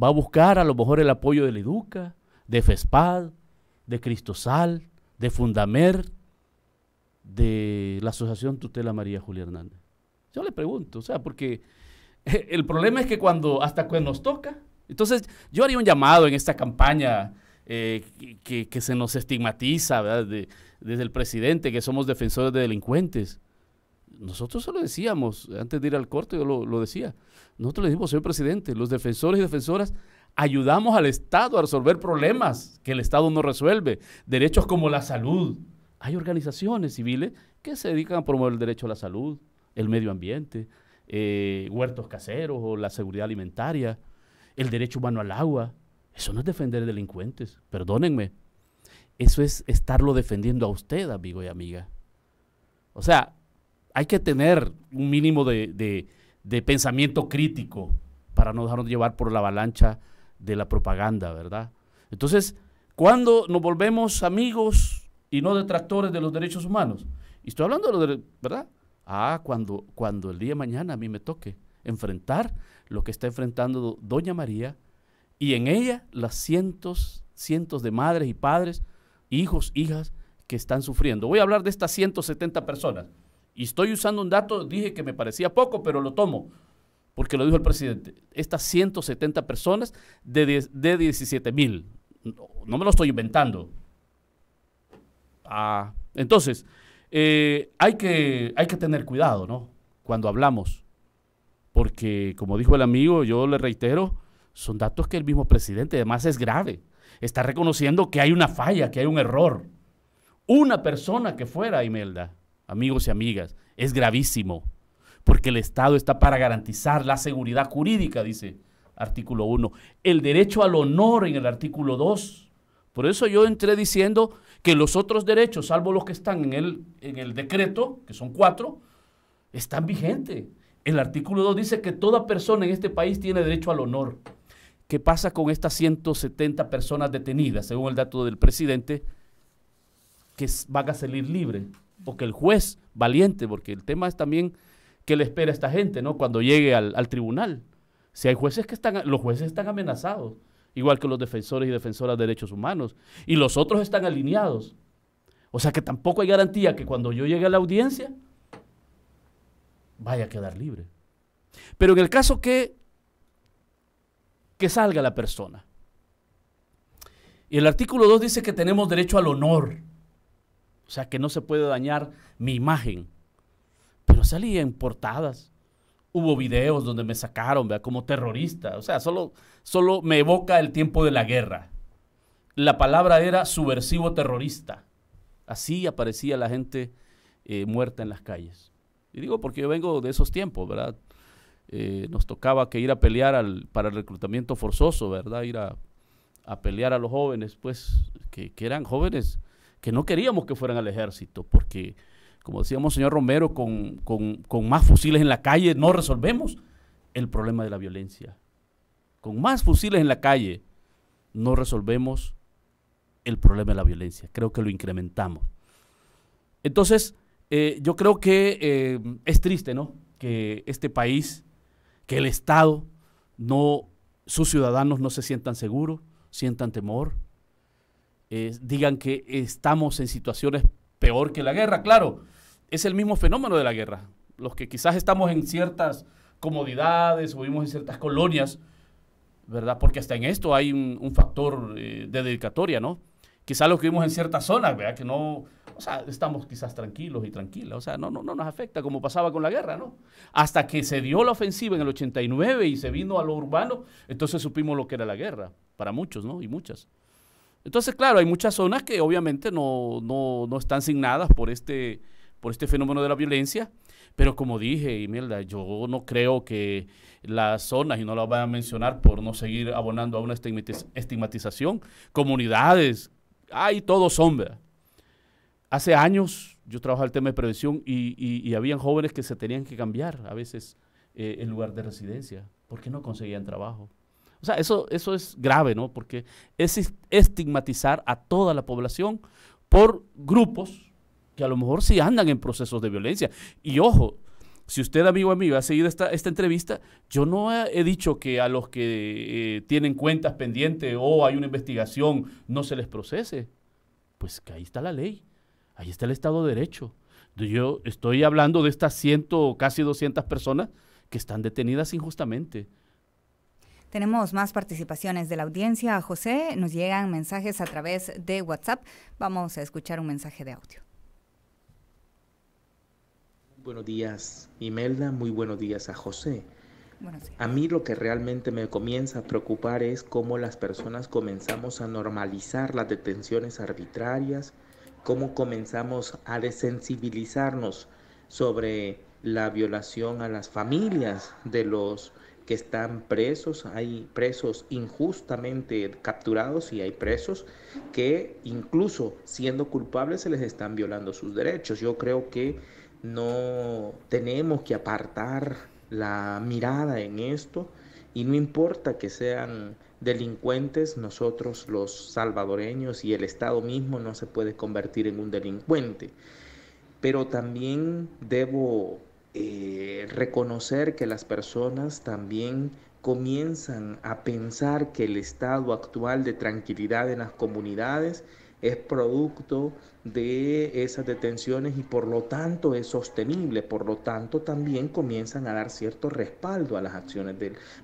Va a buscar a lo mejor el apoyo de la Educa, de FESPAD, de Cristosal, de Fundamer, de la Asociación Tutela María Julia Hernández. Yo le pregunto, o sea, porque el problema es que hasta cuando nos toca, entonces yo haría un llamado en esta campaña que se nos estigmatiza, ¿verdad? Desde el presidente, que somos defensores de delincuentes. Nosotros se lo decíamos, antes de ir al corte yo lo decía, nosotros le dijimos, señor presidente, los defensores y defensoras ayudamos al Estado a resolver problemas que el Estado no resuelve, derechos como la salud. Hay organizaciones civiles que se dedican a promover el derecho a la salud, el medio ambiente, huertos caseros o la seguridad alimentaria, el derecho humano al agua. Eso no es defender delincuentes, perdónenme. Eso es estarlo defendiendo a usted, amigo y amiga. O sea, hay que tener un mínimo de pensamiento crítico para no dejarnos llevar por la avalancha de la propaganda, ¿verdad? Entonces, ¿cuándo nos volvemos amigos y no detractores de los derechos humanos? Y estoy hablando de los derechos, ¿verdad? Cuando el día de mañana a mí me toque enfrentar lo que está enfrentando doña María, y en ella las cientos de madres y padres, hijos, hijas que están sufriendo. Voy a hablar de estas 170 personas. Y estoy usando un dato, dije que me parecía poco, pero lo tomo, porque lo dijo el presidente. Estas 170 personas de 17,000. No me lo estoy inventando. Entonces, hay que tener cuidado, ¿no? Cuando hablamos. Porque, como dijo el amigo, yo le reitero, son datos que el mismo presidente, además es grave. Está reconociendo que hay una falla, que hay un error. Una persona que fuera, Imelda, amigos y amigas, es gravísimo, porque el Estado está para garantizar la seguridad jurídica, dice artículo 1, el derecho al honor en el artículo 2. Por eso yo entré diciendo que los otros derechos, salvo los que están en el decreto, que son 4, están vigentes. El artículo 2 dice que toda persona en este país tiene derecho al honor. ¿Qué pasa con estas 170 personas detenidas, según el dato del presidente, que van a salir libres? Porque el juez, valiente, porque el tema es también qué le espera a esta gente, ¿no? Cuando llegue al tribunal. Si hay jueces los jueces están amenazados, igual que los defensores y defensoras de derechos humanos, y los otros están alineados. O sea que tampoco hay garantía que cuando yo llegue a la audiencia vaya a quedar libre. Pero en el caso que salga la persona. Y el artículo 2 dice que tenemos derecho al honor. O sea, que no se puede dañar mi imagen. Pero salía en portadas. Hubo videos donde me sacaron, ¿verdad?, como terrorista. O sea, solo me evoca el tiempo de la guerra. La palabra era subversivo terrorista. Así aparecía la gente muerta en las calles. Y digo porque yo vengo de esos tiempos, ¿verdad? Nos tocaba que ir a pelear para el reclutamiento forzoso, ¿verdad? Ir a pelear a los jóvenes, pues, que eran jóvenes que no queríamos que fueran al ejército, porque, como decíamos, señor Romero, con más fusiles en la calle no resolvemos el problema de la violencia. Con más fusiles en la calle no resolvemos el problema de la violencia. Creo que lo incrementamos. Entonces, yo creo que es triste, ¿no?, que este país, que el Estado, sus ciudadanos no se sientan seguros, sientan temor, digan que estamos en situaciones peor que la guerra. Claro, es el mismo fenómeno de la guerra. Los que quizás estamos en ciertas comodidades o vivimos en ciertas colonias, ¿verdad? Porque hasta en esto hay un factor de dedicatoria, ¿no? Quizás los que vivimos en ciertas zonas, ¿verdad?, que no, o sea, estamos quizás tranquilos y tranquilas, o sea, no nos afecta como pasaba con la guerra, ¿no? Hasta que se dio la ofensiva en el 89 y se vino a lo urbano, entonces supimos lo que era la guerra, para muchos, ¿no? Y muchas. Entonces, claro, hay muchas zonas que obviamente no están signadas por este fenómeno de la violencia, pero como dije, Imelda, yo no creo que las zonas, y no las voy a mencionar por no seguir abonando a una estigmatización, comunidades, todos son, ¿verdad? Hace años yo trabajaba el tema de prevención y habían jóvenes que se tenían que cambiar a veces el lugar de residencia porque no conseguían trabajo. O sea, eso es grave, ¿no? Porque es estigmatizar a toda la población por grupos que a lo mejor sí andan en procesos de violencia. Y ojo, si usted, amigo mío, ha seguido esta entrevista, yo no he dicho que a los que tienen cuentas pendientes o hay una investigación no se les procese. Pues que ahí está la ley, ahí está el Estado de Derecho. Yo estoy hablando de estas casi 200 personas que están detenidas injustamente. Tenemos más participaciones de la audiencia. José, nos llegan mensajes a través de WhatsApp. Vamos a escuchar un mensaje de audio. Buenos días, Imelda. Muy buenos días a José. Buenos días. A mí lo que realmente me comienza a preocupar es cómo las personas comenzamos a normalizar las detenciones arbitrarias, cómo comenzamos a desensibilizarnos sobre la violación a las familias de los que están presos. Hay presos injustamente capturados y hay presos que incluso siendo culpables se les están violando sus derechos. Yo creo que no tenemos que apartar la mirada en esto y no importa que sean delincuentes, nosotros los salvadoreños y el Estado mismo no se puede convertir en un delincuente. Pero también debo reconocer que las personas también comienzan a pensar que el estado actual de tranquilidad en las comunidades es producto de esas detenciones y por lo tanto es sostenible, por lo tanto también comienzan a dar cierto respaldo a las acciones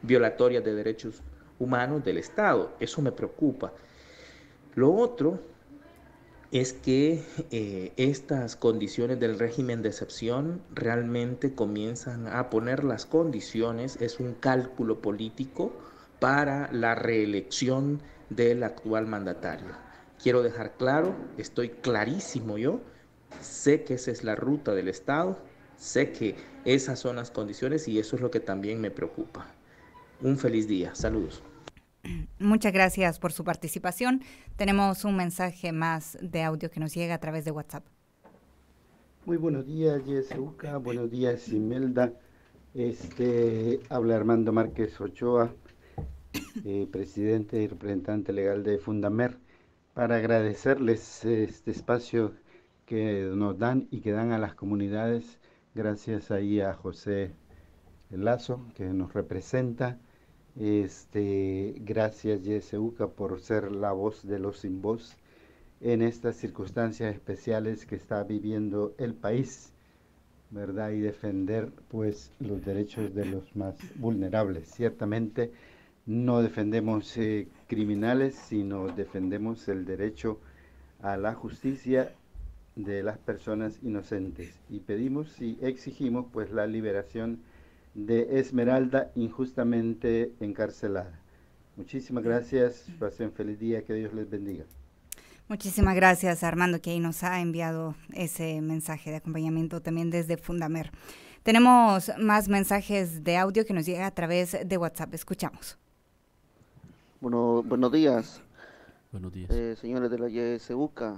violatorias de derechos humanos del Estado. Eso me preocupa. Lo otro es que estas condiciones del régimen de excepción realmente comienzan a poner las condiciones, es un cálculo político para la reelección del actual mandatario. Quiero dejar claro, estoy clarísimo yo, sé que esa es la ruta del Estado, sé que esas son las condiciones y eso es lo que también me preocupa. Un feliz día, saludos. Muchas gracias por su participación. Tenemos un mensaje más de audio que nos llega a través de WhatsApp. Muy buenos días, Yeseuca. Buenos días, Imelda. Habla Armando Márquez Ochoa, presidente y representante legal de Fundamer, para agradecerles este espacio que nos dan y que dan a las comunidades. Gracias ahí a José Lazo, que nos representa. Gracias, Yeseuca, por ser la voz de los sin voz en estas circunstancias especiales que está viviendo el país. ¿verdad? Y defender pues los derechos de los más vulnerables. Ciertamente no defendemos criminales, sino defendemos el derecho a la justicia de las personas inocentes. Y pedimos y exigimos pues la liberación de Esmeralda, injustamente encarcelada. Muchísimas gracias, pasen feliz día, que Dios les bendiga. Muchísimas gracias, Armando, que ahí nos ha enviado ese mensaje de acompañamiento también desde Fundamer. Tenemos más mensajes de audio que nos llega a través de WhatsApp. Escuchamos. Bueno, buenos días. Buenos días. Señores de la YSUCA,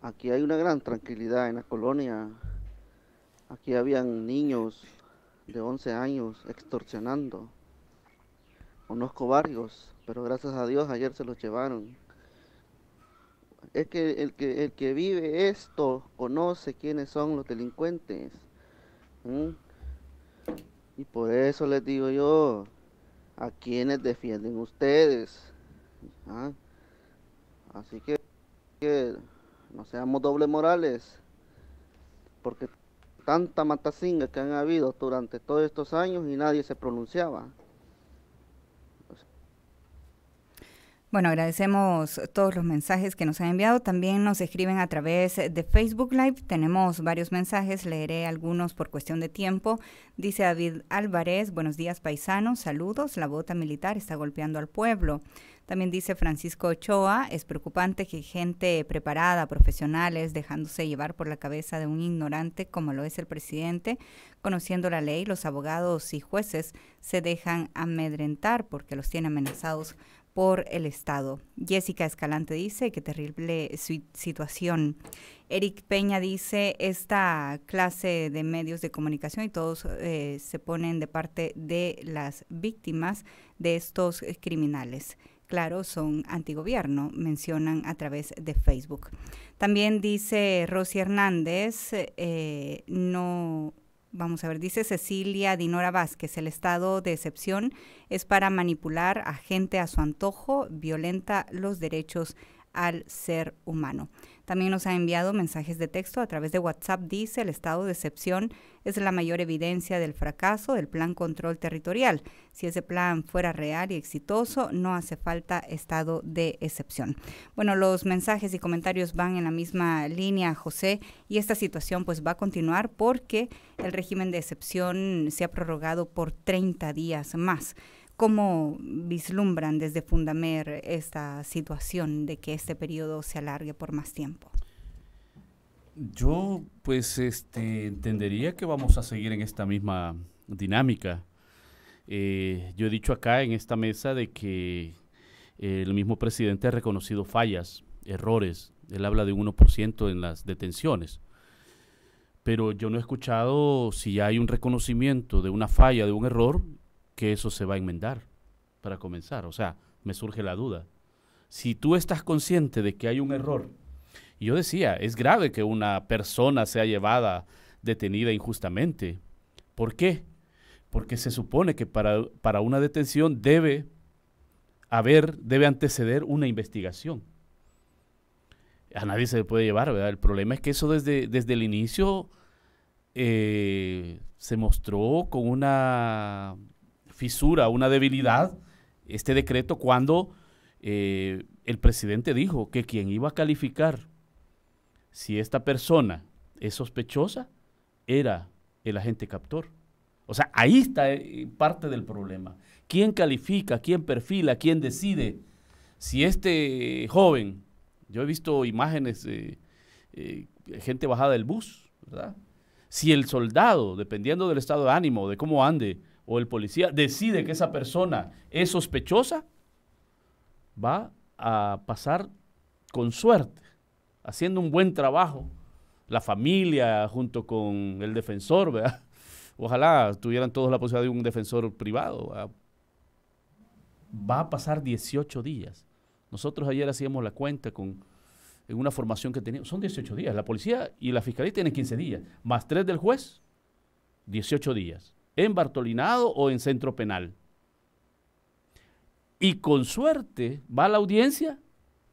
aquí hay una gran tranquilidad en la colonia. Aquí habían niños de 11 años extorsionando. Conozco varios, pero gracias a Dios ayer se los llevaron. Es que el que vive esto conoce quiénes son los delincuentes. Y por eso les digo yo, a quienes defienden ustedes. Así que no seamos doble morales, porque tanta matacinga que han habido durante todos estos años y nadie se pronunciaba. Bueno, agradecemos todos los mensajes que nos han enviado. También nos escriben a través de Facebook Live. Tenemos varios mensajes, leeré algunos por cuestión de tiempo. Dice David Álvarez, buenos días paisanos, saludos, la bota militar está golpeando al pueblo. También dice Francisco Ochoa, es preocupante que gente preparada, profesionales, dejándose llevar por la cabeza de un ignorante como lo es el presidente, conociendo la ley, los abogados y jueces se dejan amedrentar porque los tiene amenazados por el Estado. Jessica Escalante dice, qué terrible situación. Eric Peña dice, esta clase de medios de comunicación y todos se ponen de parte de las víctimas de estos criminales. Claro, son antigobierno, mencionan a través de Facebook. También dice Rosy Hernández, dice Cecilia Dinora Vázquez, el estado de excepción es para manipular a gente a su antojo, violenta los derechos al ser humano. También nos ha enviado mensajes de texto a través de WhatsApp. Dice, el estado de excepción es la mayor evidencia del fracaso del plan control territorial. Si ese plan fuera real y exitoso, no hace falta estado de excepción. Bueno, los mensajes y comentarios van en la misma línea, José, y esta situación pues va a continuar porque el régimen de excepción se ha prorrogado por 30 días más. ¿Cómo vislumbran desde Fundamer esta situación de que este periodo se alargue por más tiempo? Yo pues entendería que vamos a seguir en esta misma dinámica. Yo he dicho acá en esta mesa de que el mismo presidente ha reconocido fallas, errores. Él habla de 1% en las detenciones. Pero yo no he escuchado si ya hay un reconocimiento de una falla, de un error, que eso se va a enmendar para comenzar. O sea, me surge la duda. Si tú estás consciente de que hay un error, y yo decía, es grave que una persona sea llevada, detenida injustamente. ¿Por qué? Porque se supone que para una detención debe anteceder una investigación. A nadie se le puede llevar, ¿verdad? El problema es que eso desde el inicio se mostró con una fisura, una debilidad, este decreto, cuando el presidente dijo que quien iba a calificar si esta persona es sospechosa era el agente captor. O sea, ahí está parte del problema. ¿Quién califica, quién perfila, quién decide si este joven, yo he visto imágenes, gente bajada del bus, ¿verdad? Si el soldado, dependiendo del estado de ánimo, de cómo ande, o el policía decide que esa persona es sospechosa, va a pasar con suerte, haciendo un buen trabajo, la familia junto con el defensor, ¿verdad? Ojalá tuvieran todos la posibilidad de un defensor privado, ¿verdad? Va a pasar 18 días. Nosotros ayer hacíamos la cuenta en una formación que teníamos, son 18 días, la policía y la fiscalía tienen 15 días, más 3 del juez, 18 días. En Bartolinado o en centro penal. Y con suerte va a la audiencia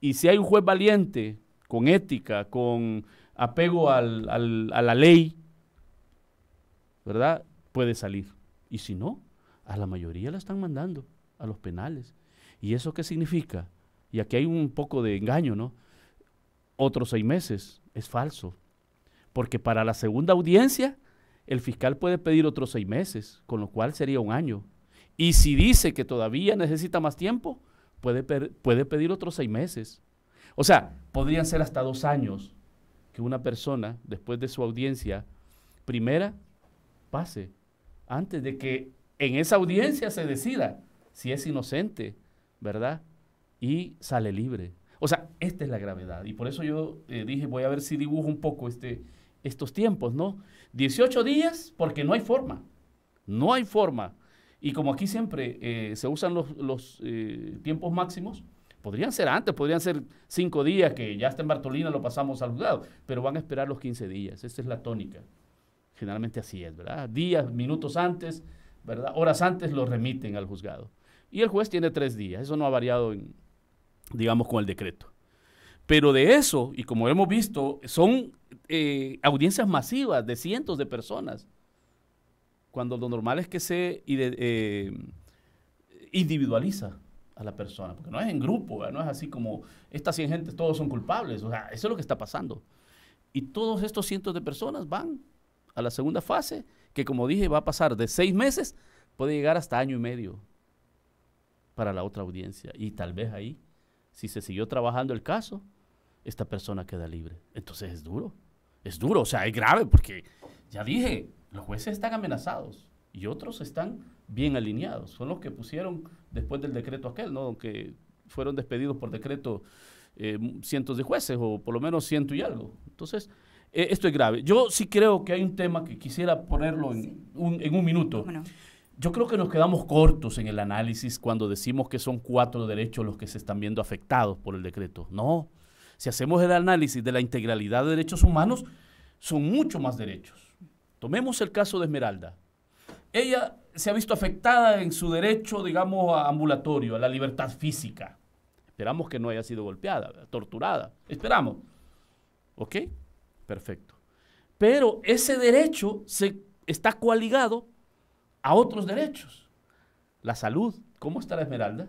y si hay un juez valiente, con ética, con apego a la ley, ¿verdad?, puede salir. Y si no, a la mayoría la están mandando a los penales. ¿Y eso qué significa? Y aquí hay un poco de engaño, ¿no? Otros 6 meses. Es falso. Porque para la segunda audiencia, el fiscal puede pedir otros 6 meses, con lo cual sería 1 año. Y si dice que todavía necesita más tiempo, puede pedir otros 6 meses. O sea, podrían ser hasta 2 años que una persona, después de su audiencia primera, pase, antes de que en esa audiencia se decida si es inocente, ¿verdad? Y sale libre. O sea, esta es la gravedad. Y por eso yo dije, voy a ver si dibujo un poco estos tiempos, ¿no? 18 días, porque no hay forma. No hay forma. Y como aquí siempre se usan los tiempos máximos, podrían ser antes, podrían ser 5 días, que ya está en Bartolina, lo pasamos al juzgado, pero van a esperar los 15 días. Esa es la tónica. Generalmente así es, ¿verdad? Días, minutos antes, ¿verdad? Horas antes lo remiten al juzgado. Y el juez tiene 3 días. Eso no ha variado, digamos, con el decreto. Pero de eso, y como hemos visto, son audiencias masivas de cientos de personas, cuando lo normal es que se individualiza a la persona, porque no es en grupo, ¿verdad? No es así como estas 100 gentes, todos son culpables. O sea, eso es lo que está pasando. Y todos estos cientos de personas van a la segunda fase, que como dije va a pasar de 6 meses, puede llegar hasta 1 año y medio para la otra audiencia. Y tal vez ahí, si se siguió trabajando el caso, esta persona queda libre. Entonces es duro, o sea, es grave, porque ya dije, los jueces están amenazados y otros están bien alineados. Son los que pusieron después del decreto aquel, ¿no?, que fueron despedidos por decreto cientos de jueces, o por lo menos 100 y algo. Entonces, esto es grave. Yo sí creo que hay un tema que quisiera ponerlo en un minuto. Bueno. Yo creo que nos quedamos cortos en el análisis cuando decimos que son 4 derechos los que se están viendo afectados por el decreto. No, si hacemos el análisis de la integralidad de derechos humanos, son mucho más derechos. Tomemos el caso de Esmeralda. Ella se ha visto afectada en su derecho, digamos, a ambulatorio, a la libertad física. Esperamos que no haya sido golpeada, torturada. Esperamos. ¿Ok? Perfecto. Pero ese derecho está coaligado a otros derechos. La salud. ¿Cómo está la Esmeralda?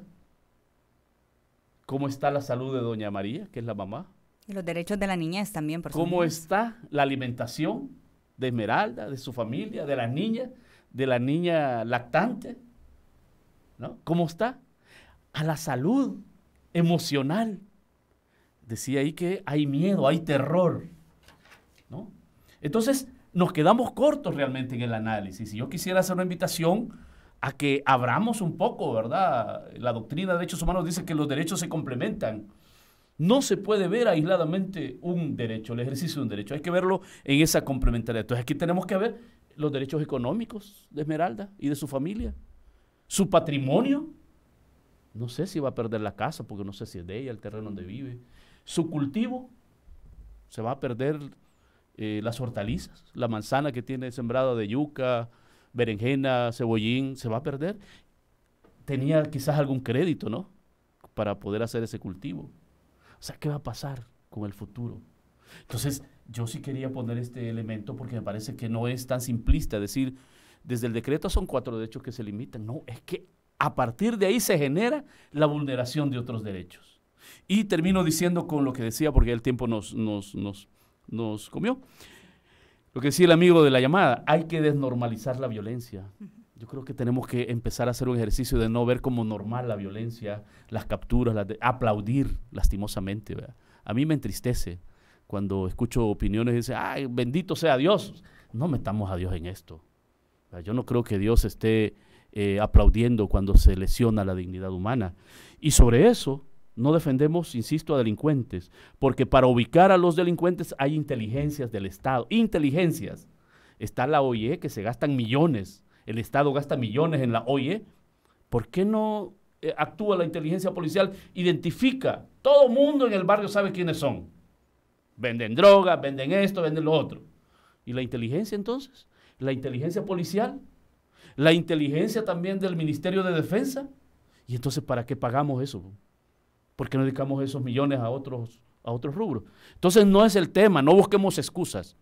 ¿Cómo está la salud de doña María, que es la mamá? Y los derechos de la niñez también, por supuesto. ¿Cómo está la alimentación de Esmeralda, de su familia, de las niñas, de la niña lactante? ¿No? ¿Cómo está? A la salud emocional. Decía ahí que hay miedo, hay terror, ¿no? Entonces, nos quedamos cortos realmente en el análisis. Y yo quisiera hacer una invitación a que abramos un poco, ¿verdad? La doctrina de derechos humanos dice que los derechos se complementan. No se puede ver aisladamente un derecho, el ejercicio de un derecho. Hay que verlo en esa complementariedad. Entonces, aquí tenemos que ver los derechos económicos de Esmeralda y de su familia. Su patrimonio. No sé si va a perder la casa, porque no sé si es de ella, el terreno donde vive. Su cultivo. Se va a perder las hortalizas, la manzana que tiene sembrada de yuca, berenjena, cebollín, se va a perder. Tenía quizás algún crédito, ¿no?, para poder hacer ese cultivo. O sea, ¿qué va a pasar con el futuro? Entonces, yo sí quería poner este elemento porque me parece que no es tan simplista decir, desde el decreto son 4 derechos que se limitan. No, es que a partir de ahí se genera la vulneración de otros derechos. Y termino diciendo con lo que decía, porque el tiempo nos comió. Lo que decía el amigo de la llamada, hay que desnormalizar la violencia. Yo creo que tenemos que empezar a hacer un ejercicio de no ver como normal la violencia, las capturas, aplaudir lastimosamente, ¿verdad? A mí me entristece cuando escucho opiniones y dicen, ay, bendito sea Dios. No metamos a Dios en esto. Yo no creo que Dios esté aplaudiendo cuando se lesiona la dignidad humana. Y sobre eso no defendemos, insisto, a delincuentes, porque para ubicar a los delincuentes hay inteligencias del Estado, inteligencias. Está la OIE, que se gastan millones, el Estado gasta millones en la OIE. ¿Por qué no actúa la inteligencia policial? Identifica, todo mundo en el barrio sabe quiénes son. Venden droga, venden esto, venden lo otro. ¿Y la inteligencia entonces? ¿La inteligencia policial? ¿La inteligencia también del Ministerio de Defensa? ¿Y entonces para qué pagamos eso? ¿Por qué no dedicamos esos millones a otros rubros? Entonces no es el tema, no busquemos excusas.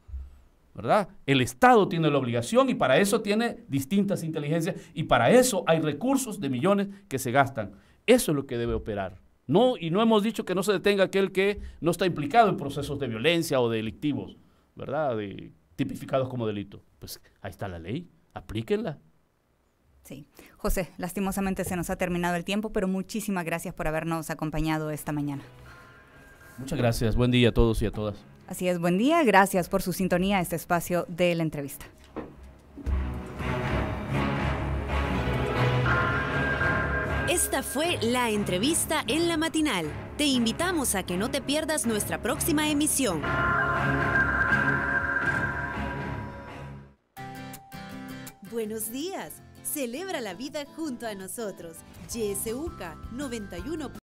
¿verdad? El Estado tiene la obligación y para eso tiene distintas inteligencias y para eso hay recursos de millones que se gastan. Eso es lo que debe operar. No, y no hemos dicho que no se detenga aquel que no está implicado en procesos de violencia o delictivos, ¿verdad? Tipificados como delito. Pues ahí está la ley, aplíquenla. Sí. José, lastimosamente se nos ha terminado el tiempo, pero muchísimas gracias por habernos acompañado esta mañana. Muchas gracias. Buen día a todos y a todas. Así es, buen día. Gracias por su sintonía a este espacio de la entrevista. Esta fue la entrevista en La Matinal. Te invitamos a que no te pierdas nuestra próxima emisión. Buenos días. Celebra la vida junto a nosotros. YSUCA 91.